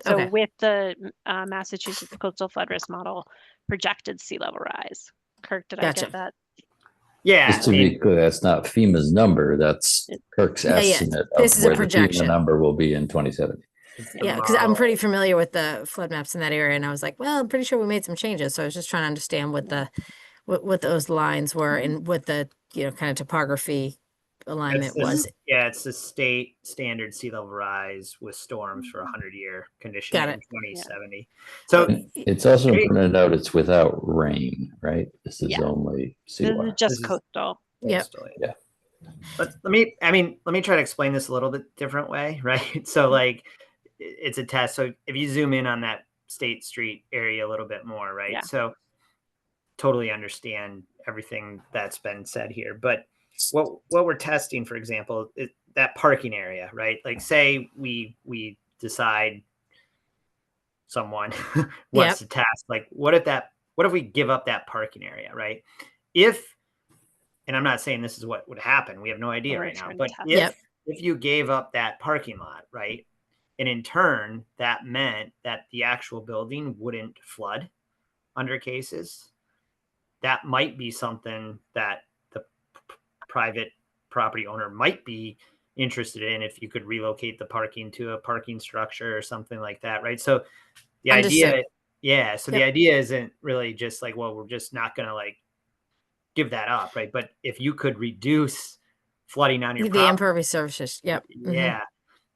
So Okay. with the Massachusetts Coastal Flood Risk Model projected sea level rise. Kirk, did I Gotcha. get that? Yeah, Just to be clear, that's not FEMA's number. That's Kirk's Yeah, yeah. estimate This of is a where the FEMA projection. number will be in 2070. Yeah, because I'm pretty familiar with the flood maps in that area, and I was like, well, I'm pretty sure we made some changes. So I was just trying to understand what those lines were and what the kind of topography alignment was. Yeah, it's the state standard sea level rise with storms for 100-year condition Got in it. 2070. So And it's also important to note it's without rain, right? This is Yeah. only This is seawater. just coastal. Yep. coastal, Yeah. But let me try to explain this a little bit different way, right? So like it's a test. So if you zoom in on that State Street area a little bit more, right? Yeah. So totally understand everything that's been said here, but what we're testing, for example, is that parking area, right? Like say we decide someone wants to test, like what if we give up that parking area, right? And I'm not saying this is what would happen. We have no idea right now. But if you gave up that parking lot, right, and in turn that meant that the actual building wouldn't flood under cases, that might be something that the private property owner might be interested in if you could relocate the parking to a parking structure or something like that, right? So the idea, the idea isn't really just like, well, we're just not going to like give that up, right? But if you could reduce flooding on your the impervious surfaces, yeah,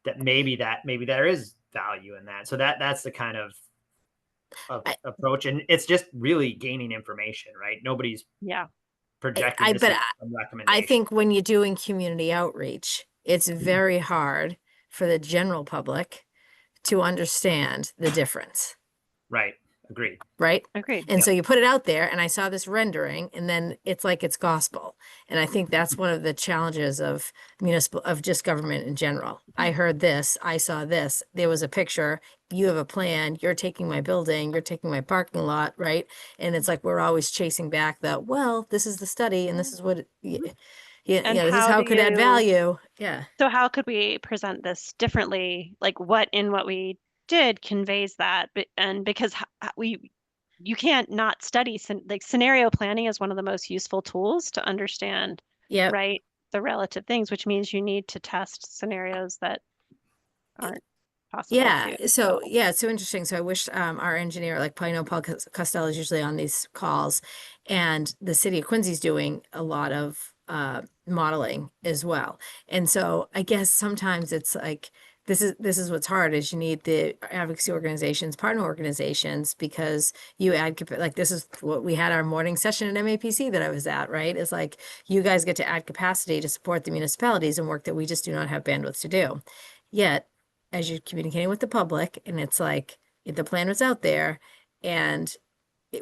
that maybe there is value in that. So that's the kind of approach, and it's just really gaining information, right? Nobody's projecting this recommendation. I think when you're doing community outreach, it's very hard for the general public to understand the difference. Right. Agreed. Right? Agreed. And so you put it out there, and I saw this rendering, and then it's like it's gospel. And I think that's one of the challenges of just government in general. I heard this, I saw this, there was a picture, you have a plan, you're taking my building, you're taking my parking lot, right? And it's like we're always chasing back this is the study, and this is what this is how it could add value. Yeah. So how could we present this differently? Like what we did conveys that, and because you can't not study, like scenario planning is one of the most useful tools to understand, right, the relative things, which means you need to test scenarios that aren't possible. So it's so interesting. So I wish our engineer, like Paul Costello, is usually on these calls, and the city of Quincy's doing a lot of modeling as well. And so I guess sometimes it's like this is what's hard is you need the advocacy organizations, partner organizations, because you add, like this is what we had our morning session at MAPC that I was at, right? It's like you guys get to add capacity to support the municipalities and work that we just do not have bandwidth to do. Yet, as you're communicating with the public, and it's like the plan was out there, and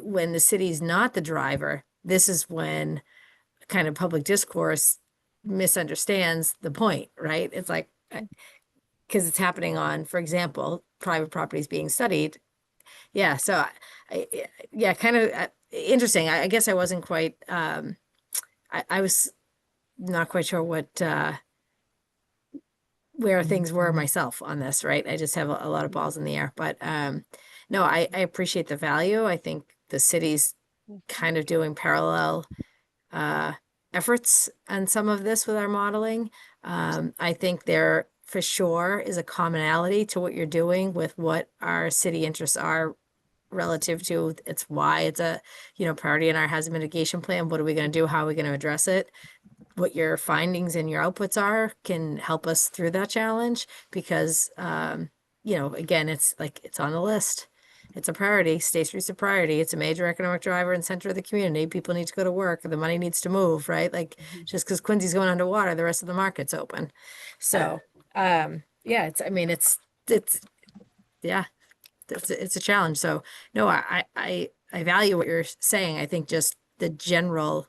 when the city's not the driver, this is when kind of public discourse misunderstands the point, right? It's like, because it's happening on, for example, private properties being studied. Yeah. So kind of interesting. I guess I wasn't quite, I was not quite sure what where things were myself on this, right? I just have a lot of balls in the air, but no, I appreciate the value. I think the city's kind of doing parallel efforts on some of this with our modeling. I think there for sure is a commonality to what you're doing with what our city interests are relative to it's why it's a priority in our hazard mitigation plan. What are we going to do? How are we going to address it? What your findings and your outputs are can help us through that challenge because again, it's like it's on the list. It's a priority. State Street's a priority. It's a major economic driver and center of the community. People need to go to work. The money needs to move, right? Like just because Quincy's going underwater, the rest of the market's open. So yeah, it's a challenge. So no, I value what you're saying. I think just the general,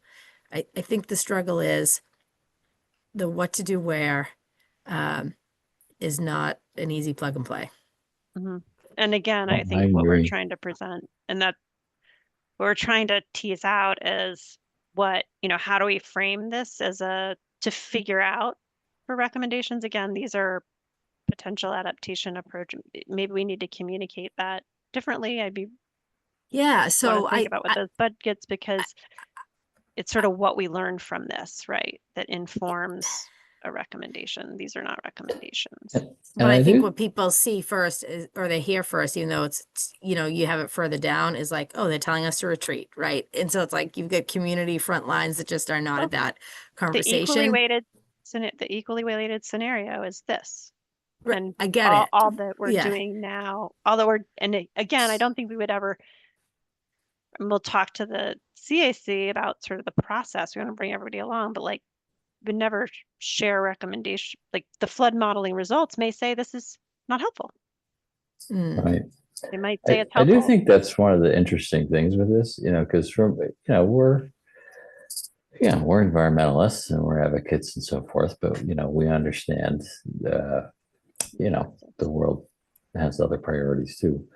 I think the struggle is the what to do where is not an easy plug and play. And again, Oh, I I think what we're agree. trying to present and that we're trying to tease out is what, how do we frame this to figure out for recommendations? Again, these are potential adaptation approach. Maybe we need to communicate that differently. I'd be Yeah. want So to think about what those budgets because it's sort of what we learned from this, right? That informs a recommendation. These are not recommendations. But I think what people see first is, or they hear first, even though it's, you have it further down is like, oh, they're telling us to retreat, right? And so it's like, you've got community front lines that just are not at that conversation. The equally weighted scenario is this. And I get it. All that we're doing now, again, I don't think we would ever, and we'll talk to the CAC about sort of the process. We want to bring everybody along, but like, would never share recommendation. Like the flood modeling results may say this is not helpful. Right. They might say it's I helpful. do think that's one of the interesting things with this, because we're environmentalists and we're advocates and so forth, but we understand the world has other priorities too.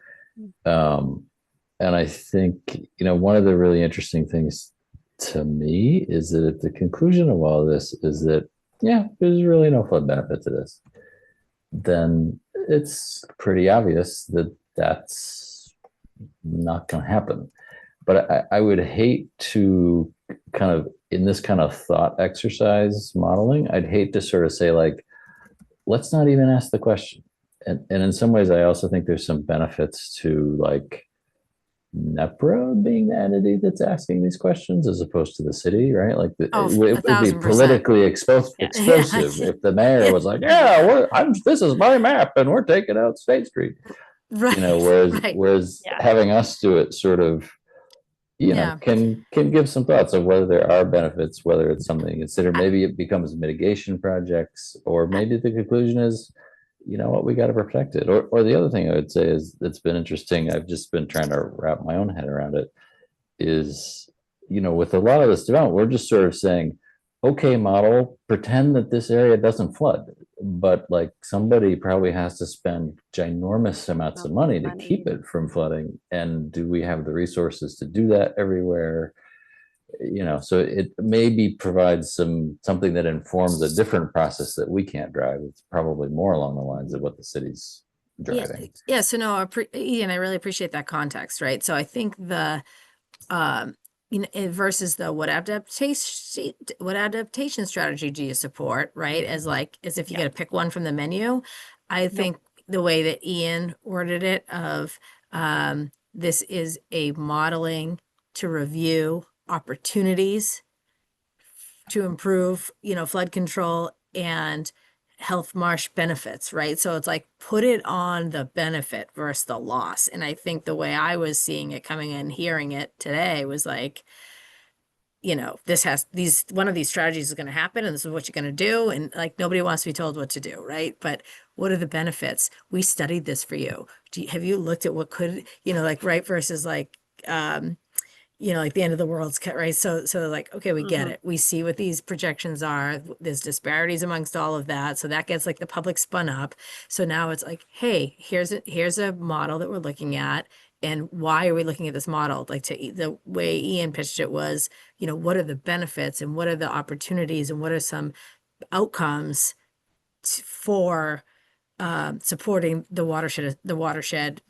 And I think, one of the really interesting things to me is that at the conclusion of all of this is that, there's really no flood benefit to this. Then it's pretty obvious that that's not going to happen. But I would hate to kind of, in this kind of thought exercise modeling, I'd hate to sort of say like, let's not even ask the question. And in some ways, I also think there's some benefits to like NEPRA being the entity that's asking these questions as opposed to the city, right? Like it would be 1,000%. politically explosive if the mayor was like, this is my map and we're taking out State Street. Right. Whereas having us do it sort of, can give some thoughts of whether there are benefits, whether it's something to consider. Maybe it becomes mitigation projects, or maybe the conclusion is, we got to protect it. Or the other thing I would say is that's been interesting. I've just been trying to wrap my own head around it is, with a lot of this development, we're just sort of saying, okay, model, pretend that this area doesn't flood, but like somebody probably has to spend ginormous amounts of money to keep it from flooding. And do we have the resources to do that everywhere? So it maybe provides something that informs a different process that we can't drive. It's probably more along the lines of what the city's driving. Yeah. So no, Ian, I really appreciate that context, right? So I think the, versus the what adaptation strategy do you support, right? As if you got to pick one from the menu. I think the way that Ian worded it of this is a modeling to review opportunities to improve, flood control and health marsh benefits, right? So it's like, put it on the benefit versus the loss. And I think the way I was seeing it coming in, hearing it today was like, one of these strategies is going to happen and this is what you're going to do. And like, nobody wants to be told what to do, right? But what are the benefits? We studied this for you. Have you looked at what could, right versus like, like the end of the world's cut, right? So like, okay, we get it. We see what these projections are. There's disparities amongst all of that. So that gets like the public spun up. So now it's like, hey, here's a model that we're looking at. And why are we looking at this model? Like the way Ian pitched it was, what are the benefits and what are the opportunities and what are some outcomes for supporting the watershed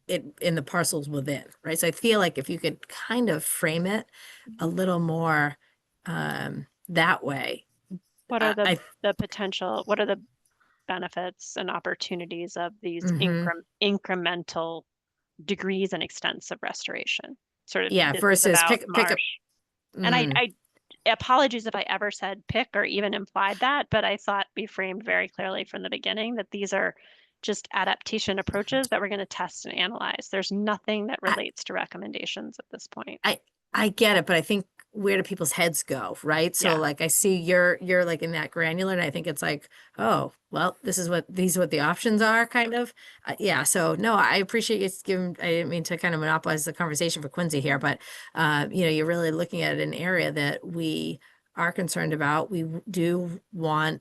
in the parcels within, right? So I feel like if you could kind of frame it a little more that way. What are I the potential, what are the benefits and opportunities of these Mhm. incremental degrees and extents of restoration? Sort of, Yeah, this is versus about pick up. marsh. And I apologies if I ever said pick or even implied that, but I thought we framed very clearly from the beginning that these are just adaptation approaches that we're going to test and analyze. There's nothing that relates to recommendations at this point. I get it, but I think where do people's heads go, right? So Yeah. like I see you're like in that granular, and I think it's like, oh, well, these are what the options are, kind of. Yeah. So no, I appreciate you giving. I didn't mean to kind of monopolize the conversation for Quincy here, but you're really looking at an area that we are concerned about. We do want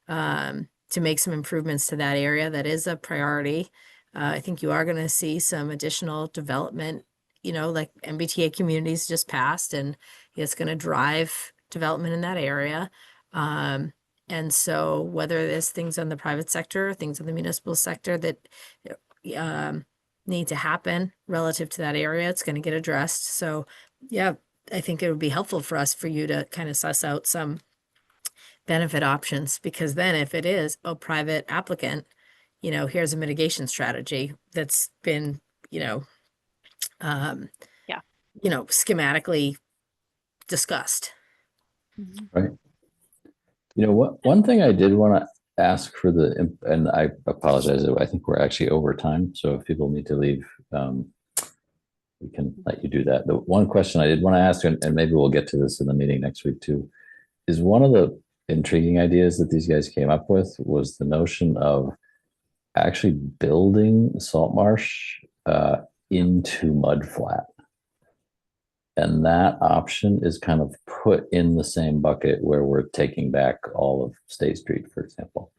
to make some improvements to that area. That is a priority. I think you are going to see some additional development, like MBTA communities just passed, and it's going to drive development in that area. And so whether there's things on the private sector, things in the municipal sector that need to happen relative to that area, it's going to get addressed. So yeah, I think it would be helpful for you to kind of suss out some benefit options, because then if it is a private applicant, here's a mitigation strategy that's been, um, Yeah. Schematically discussed. Right. One thing I did want to ask for and I apologize, I think we're actually over time. So if people need to leave, we can let you do that. The one question I did want to ask, and maybe we'll get to this in the meeting next week too, is one of the intriguing ideas that these guys came up with was the notion of actually building salt marsh into mud flat. And that option is kind of put in the same bucket where we're taking back all of State Street, for example.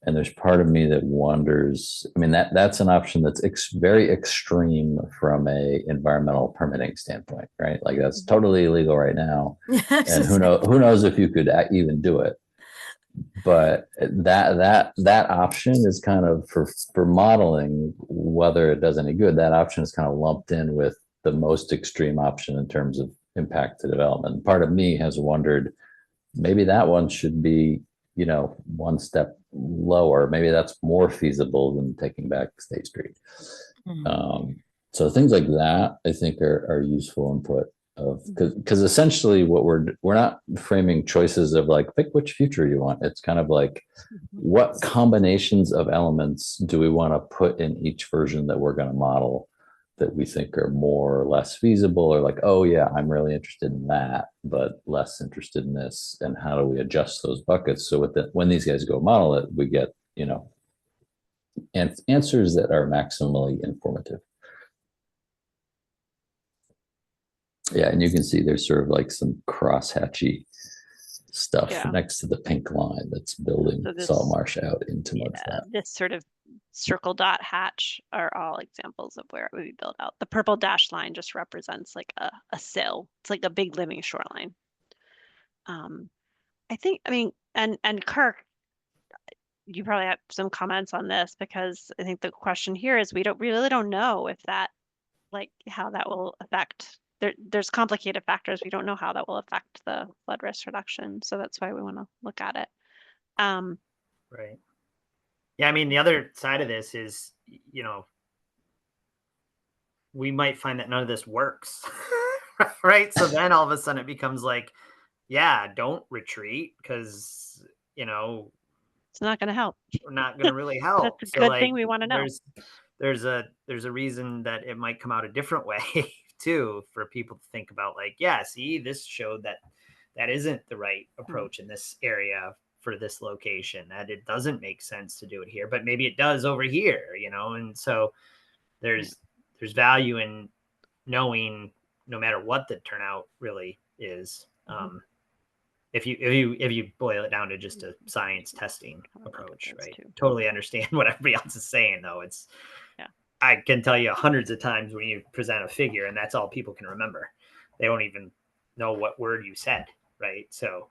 And there's part of me that wonders, I mean, that's an option that's very extreme from a environmental permitting standpoint, right? Like that's totally illegal right now. And who knows if you could even do it. But that option is kind of for modeling whether it does any good. That option is kind of lumped in with the most extreme option in terms of impact to development. Part of me has wondered, maybe that one should be, one step lower. Maybe that's more feasible than taking back State Street. So things like that, I think, are useful input of, because essentially what we're not framing choices of like pick which future you want. It's kind of like what combinations of elements do we want to put in each version that we're going to model that we think are more or less feasible, or like, oh yeah, I'm really interested in that, but less interested in this. And how do we adjust those buckets so when these guys go model it, we get, answers that are maximally informative. Yeah, and you can see there's sort of like some crosshatchy stuff next to the pink line that's building salt marsh out into mud flat. This sort of circle dot hatch are all examples of where it would be built out. The purple dashed line just represents like a sill. It's like a big living shoreline. And Kirk, you probably have some comments on this, because I think the question here is we really don't know if that, like how that will affect, there's complicated factors. We don't know how that will affect the flood risk reduction. So that's why we want to look at it. Right. Yeah, I mean, the other side of this is, we might find that none of this works, right? So then all of a sudden it becomes like, yeah, don't retreat, because, it's not going to help. We're not going to really help. That's a good thing we want to know. There's a reason that it might come out a different way too, for people to think about, like, yeah, see, this showed that isn't the right approach in this area for this location, that it doesn't make sense to do it here, but maybe it does over here, and so there's value in knowing, no matter what the turnout really is, if you boil it down to just a science testing approach, right? Totally understand what everybody else is saying, though. I can tell you hundreds of times when you present a figure and that's all people can remember, they don't even know what word you said, right? So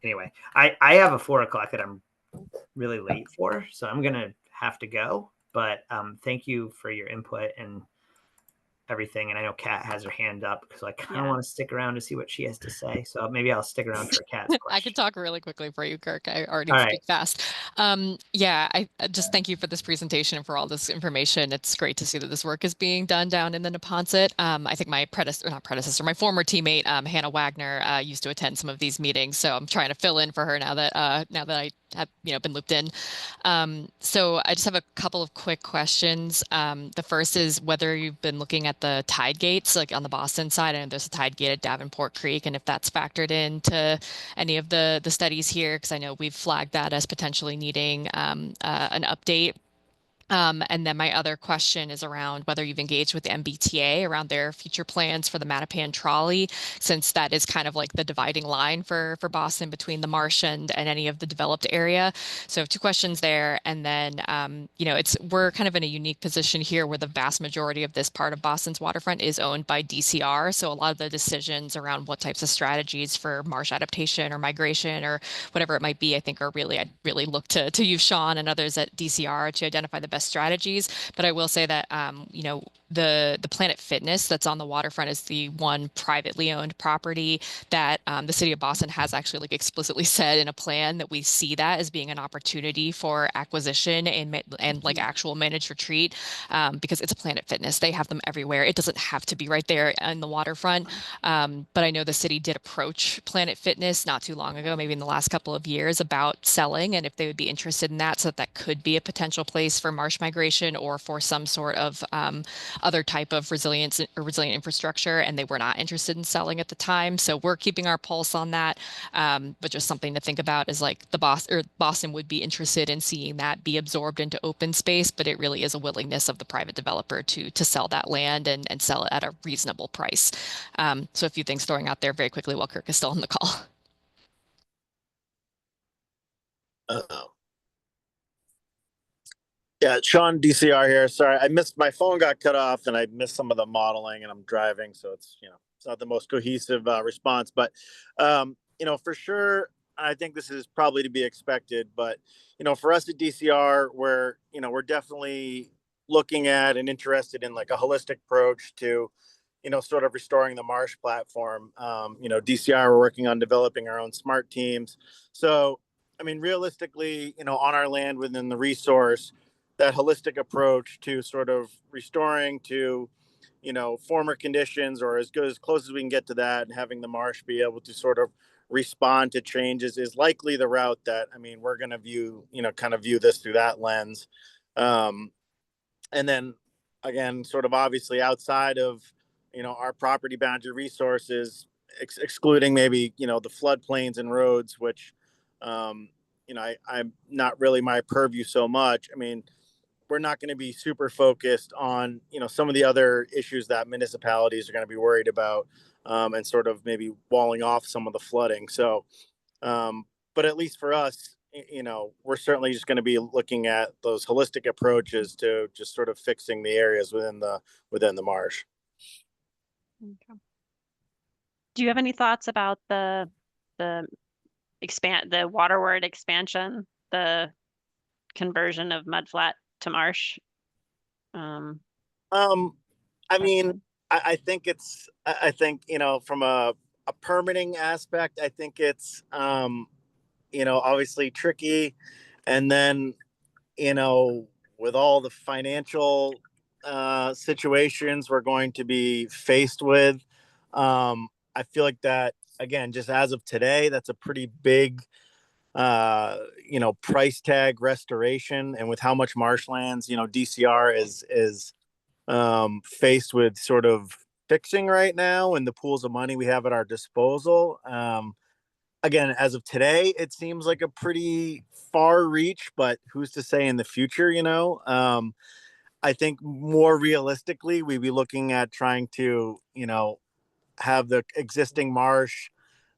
anyway, I have a 4 o'clock that I'm really late for, so I'm gonna have to go. But thank you for your input and everything. And I know Kat has her hand up because I kind of Yeah. want to stick around to see what she has to say. So maybe I'll stick around for Kat's question. I could talk really quickly for you, Kirk. I already All speak right. fast. Yeah, I just thank you for this presentation and for all this information. It's great to see that this work is being done down in the Neponset. I think my my former teammate, Hannah Wagner, used to attend some of these meetings. So I'm trying to fill in for her now that I have been looped in. So I just have a couple of quick questions. The first is whether you've been looking at the tide gates, like on the Boston side, and there's a tide gate at Davenport Creek, and if that's factored into any of the studies here, because I know we've flagged that as potentially needing an update. And then my other question is around whether you've engaged with the MBTA around their future plans for the Mattapan trolley, since that is kind of like the dividing line for Boston between the marsh and any of the developed area. So I have two questions there. And then, we're kind of in a unique position here where the vast majority of this part of Boston's waterfront is owned by DCR. So a lot of the decisions around what types of strategies for marsh adaptation or migration or whatever it might be, I think I'd really look to you, Sean, and others at DCR to identify the best strategies. But I will say that, the Planet Fitness that's on the waterfront is the one privately owned property that the city of Boston has actually like explicitly said in a plan that we see that as being an opportunity for acquisition and like actual managed retreat, because it's a Planet Fitness. They have them everywhere. It doesn't have to be right there in the waterfront. But I know the city did approach Planet Fitness not too long ago, maybe in the last couple of years, about selling and if they would be interested in that, so that could be a potential place for marsh migration or for some sort of other type of resilient infrastructure. And they were not interested in selling at the time. So we're keeping our pulse on that. But just something to think about is like Boston would be interested in seeing that be absorbed into open space, but it really is a willingness of the private developer to sell that land and sell it at a reasonable price. So a few things throwing out there very quickly while Kirk is still on the call. Yeah, Sean DCR here. Sorry, I missed my phone got cut off and I missed some of the modeling and I'm driving, so it's it's not the most cohesive response, but for sure I think this is probably to be expected. But for us at DCR, we're definitely looking at and interested in like a holistic approach to sort of restoring the marsh platform. DCR, we're working on developing our own smart teams. So I mean, realistically, on our land within the resource, that holistic approach to sort of restoring to former conditions or as good as close as we can get to that, and having the marsh be able to sort of respond to changes is likely the route that we're going to view this through that lens. And then again, sort of obviously outside of our property boundary resources, excluding maybe the floodplains and roads, which I'm not really my purview so much. We're not going to be super focused on some of the other issues that municipalities are going to be worried about, and sort of maybe walling off some of the flooding. So but at least for us, we're certainly just going to be looking at those holistic approaches to just sort of fixing the areas within the marsh. Okay. Do you have any thoughts about the waterward expansion, the conversion of mudflat to marsh? I think from a permitting aspect, I think it's obviously tricky, and then with all the financial situations we're going to be faced with, I feel like that again, just as of today, that's a pretty big price tag restoration. And with how much marshlands DCR is faced with sort of fixing right now, and the pools of money we have at our disposal, again, as of today, it seems like a pretty far reach, but who's to say in the future? I think more realistically, we'd be looking at trying to have the existing marsh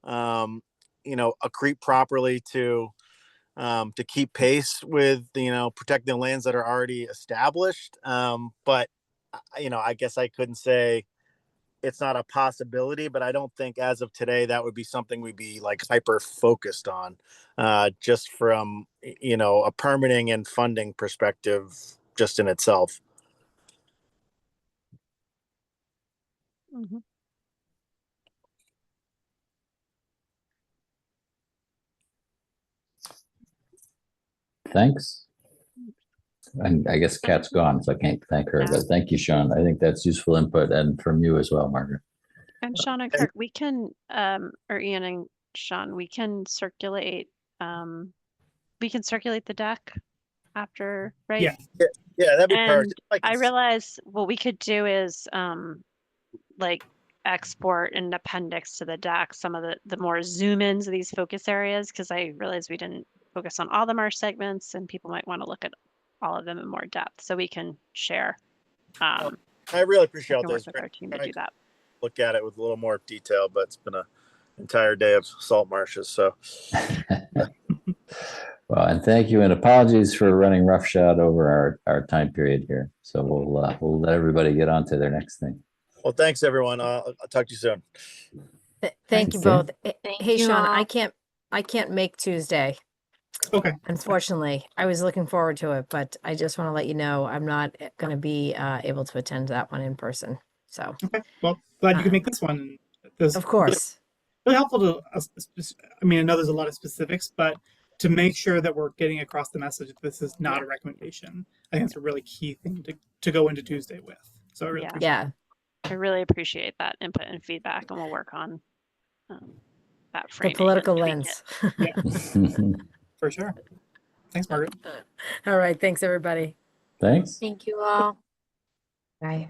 accrete properly to keep pace with protecting the lands that are already established. But I guess I couldn't say it's not a possibility, but I don't think as of today that would be something we'd be like hyper focused on, just from a permitting and funding perspective, just in itself. Mhm. Thanks. And I guess Kat's gone, so I can't thank her, Yeah. but thank you, Sean. I think that's useful input, and from you as well, Margaret. And Sean and Kirk, we can, or Ian and Sean, we can circulate the deck after, right? Yeah. Yeah, that'd be And perfect. Like I it's- realize what we could do is like export an appendix to the deck, some of the more zoom ins of these focus areas, because I realized we didn't focus on all the marsh segments and people might want to look at all of them in more depth. So we can share. I really I appreciate can work this. with our team to Trying do that. look at it with a little more detail, but it's been an entire day of salt marshes. So Well, and thank you, and apologies for running roughshod over our time period here. So we'll let everybody get on to their next thing. well, thanks everyone. I'll talk to you soon. Thank you Okay. both. Thank Hey, you Sean, all. I can't make Tuesday. Okay. Unfortunately, I was looking forward to it, but I just want to let you know I'm not going to be able to attend that one in person. So, Okay. Well, glad you could make this one. This of course, really helpful to us. I mean, I know there's a lot of specifics, but to make sure that we're getting across the message that this is not a recommendation, I think it's a really key thing to go into Tuesday with. So I really Yeah. appreciate yeah. I really appreciate that input and feedback, and we'll work on that The framing. political and tweak lens. it, for sure. Thanks, Margaret. All right. Thanks, everybody. Thanks. Thank you all. Bye.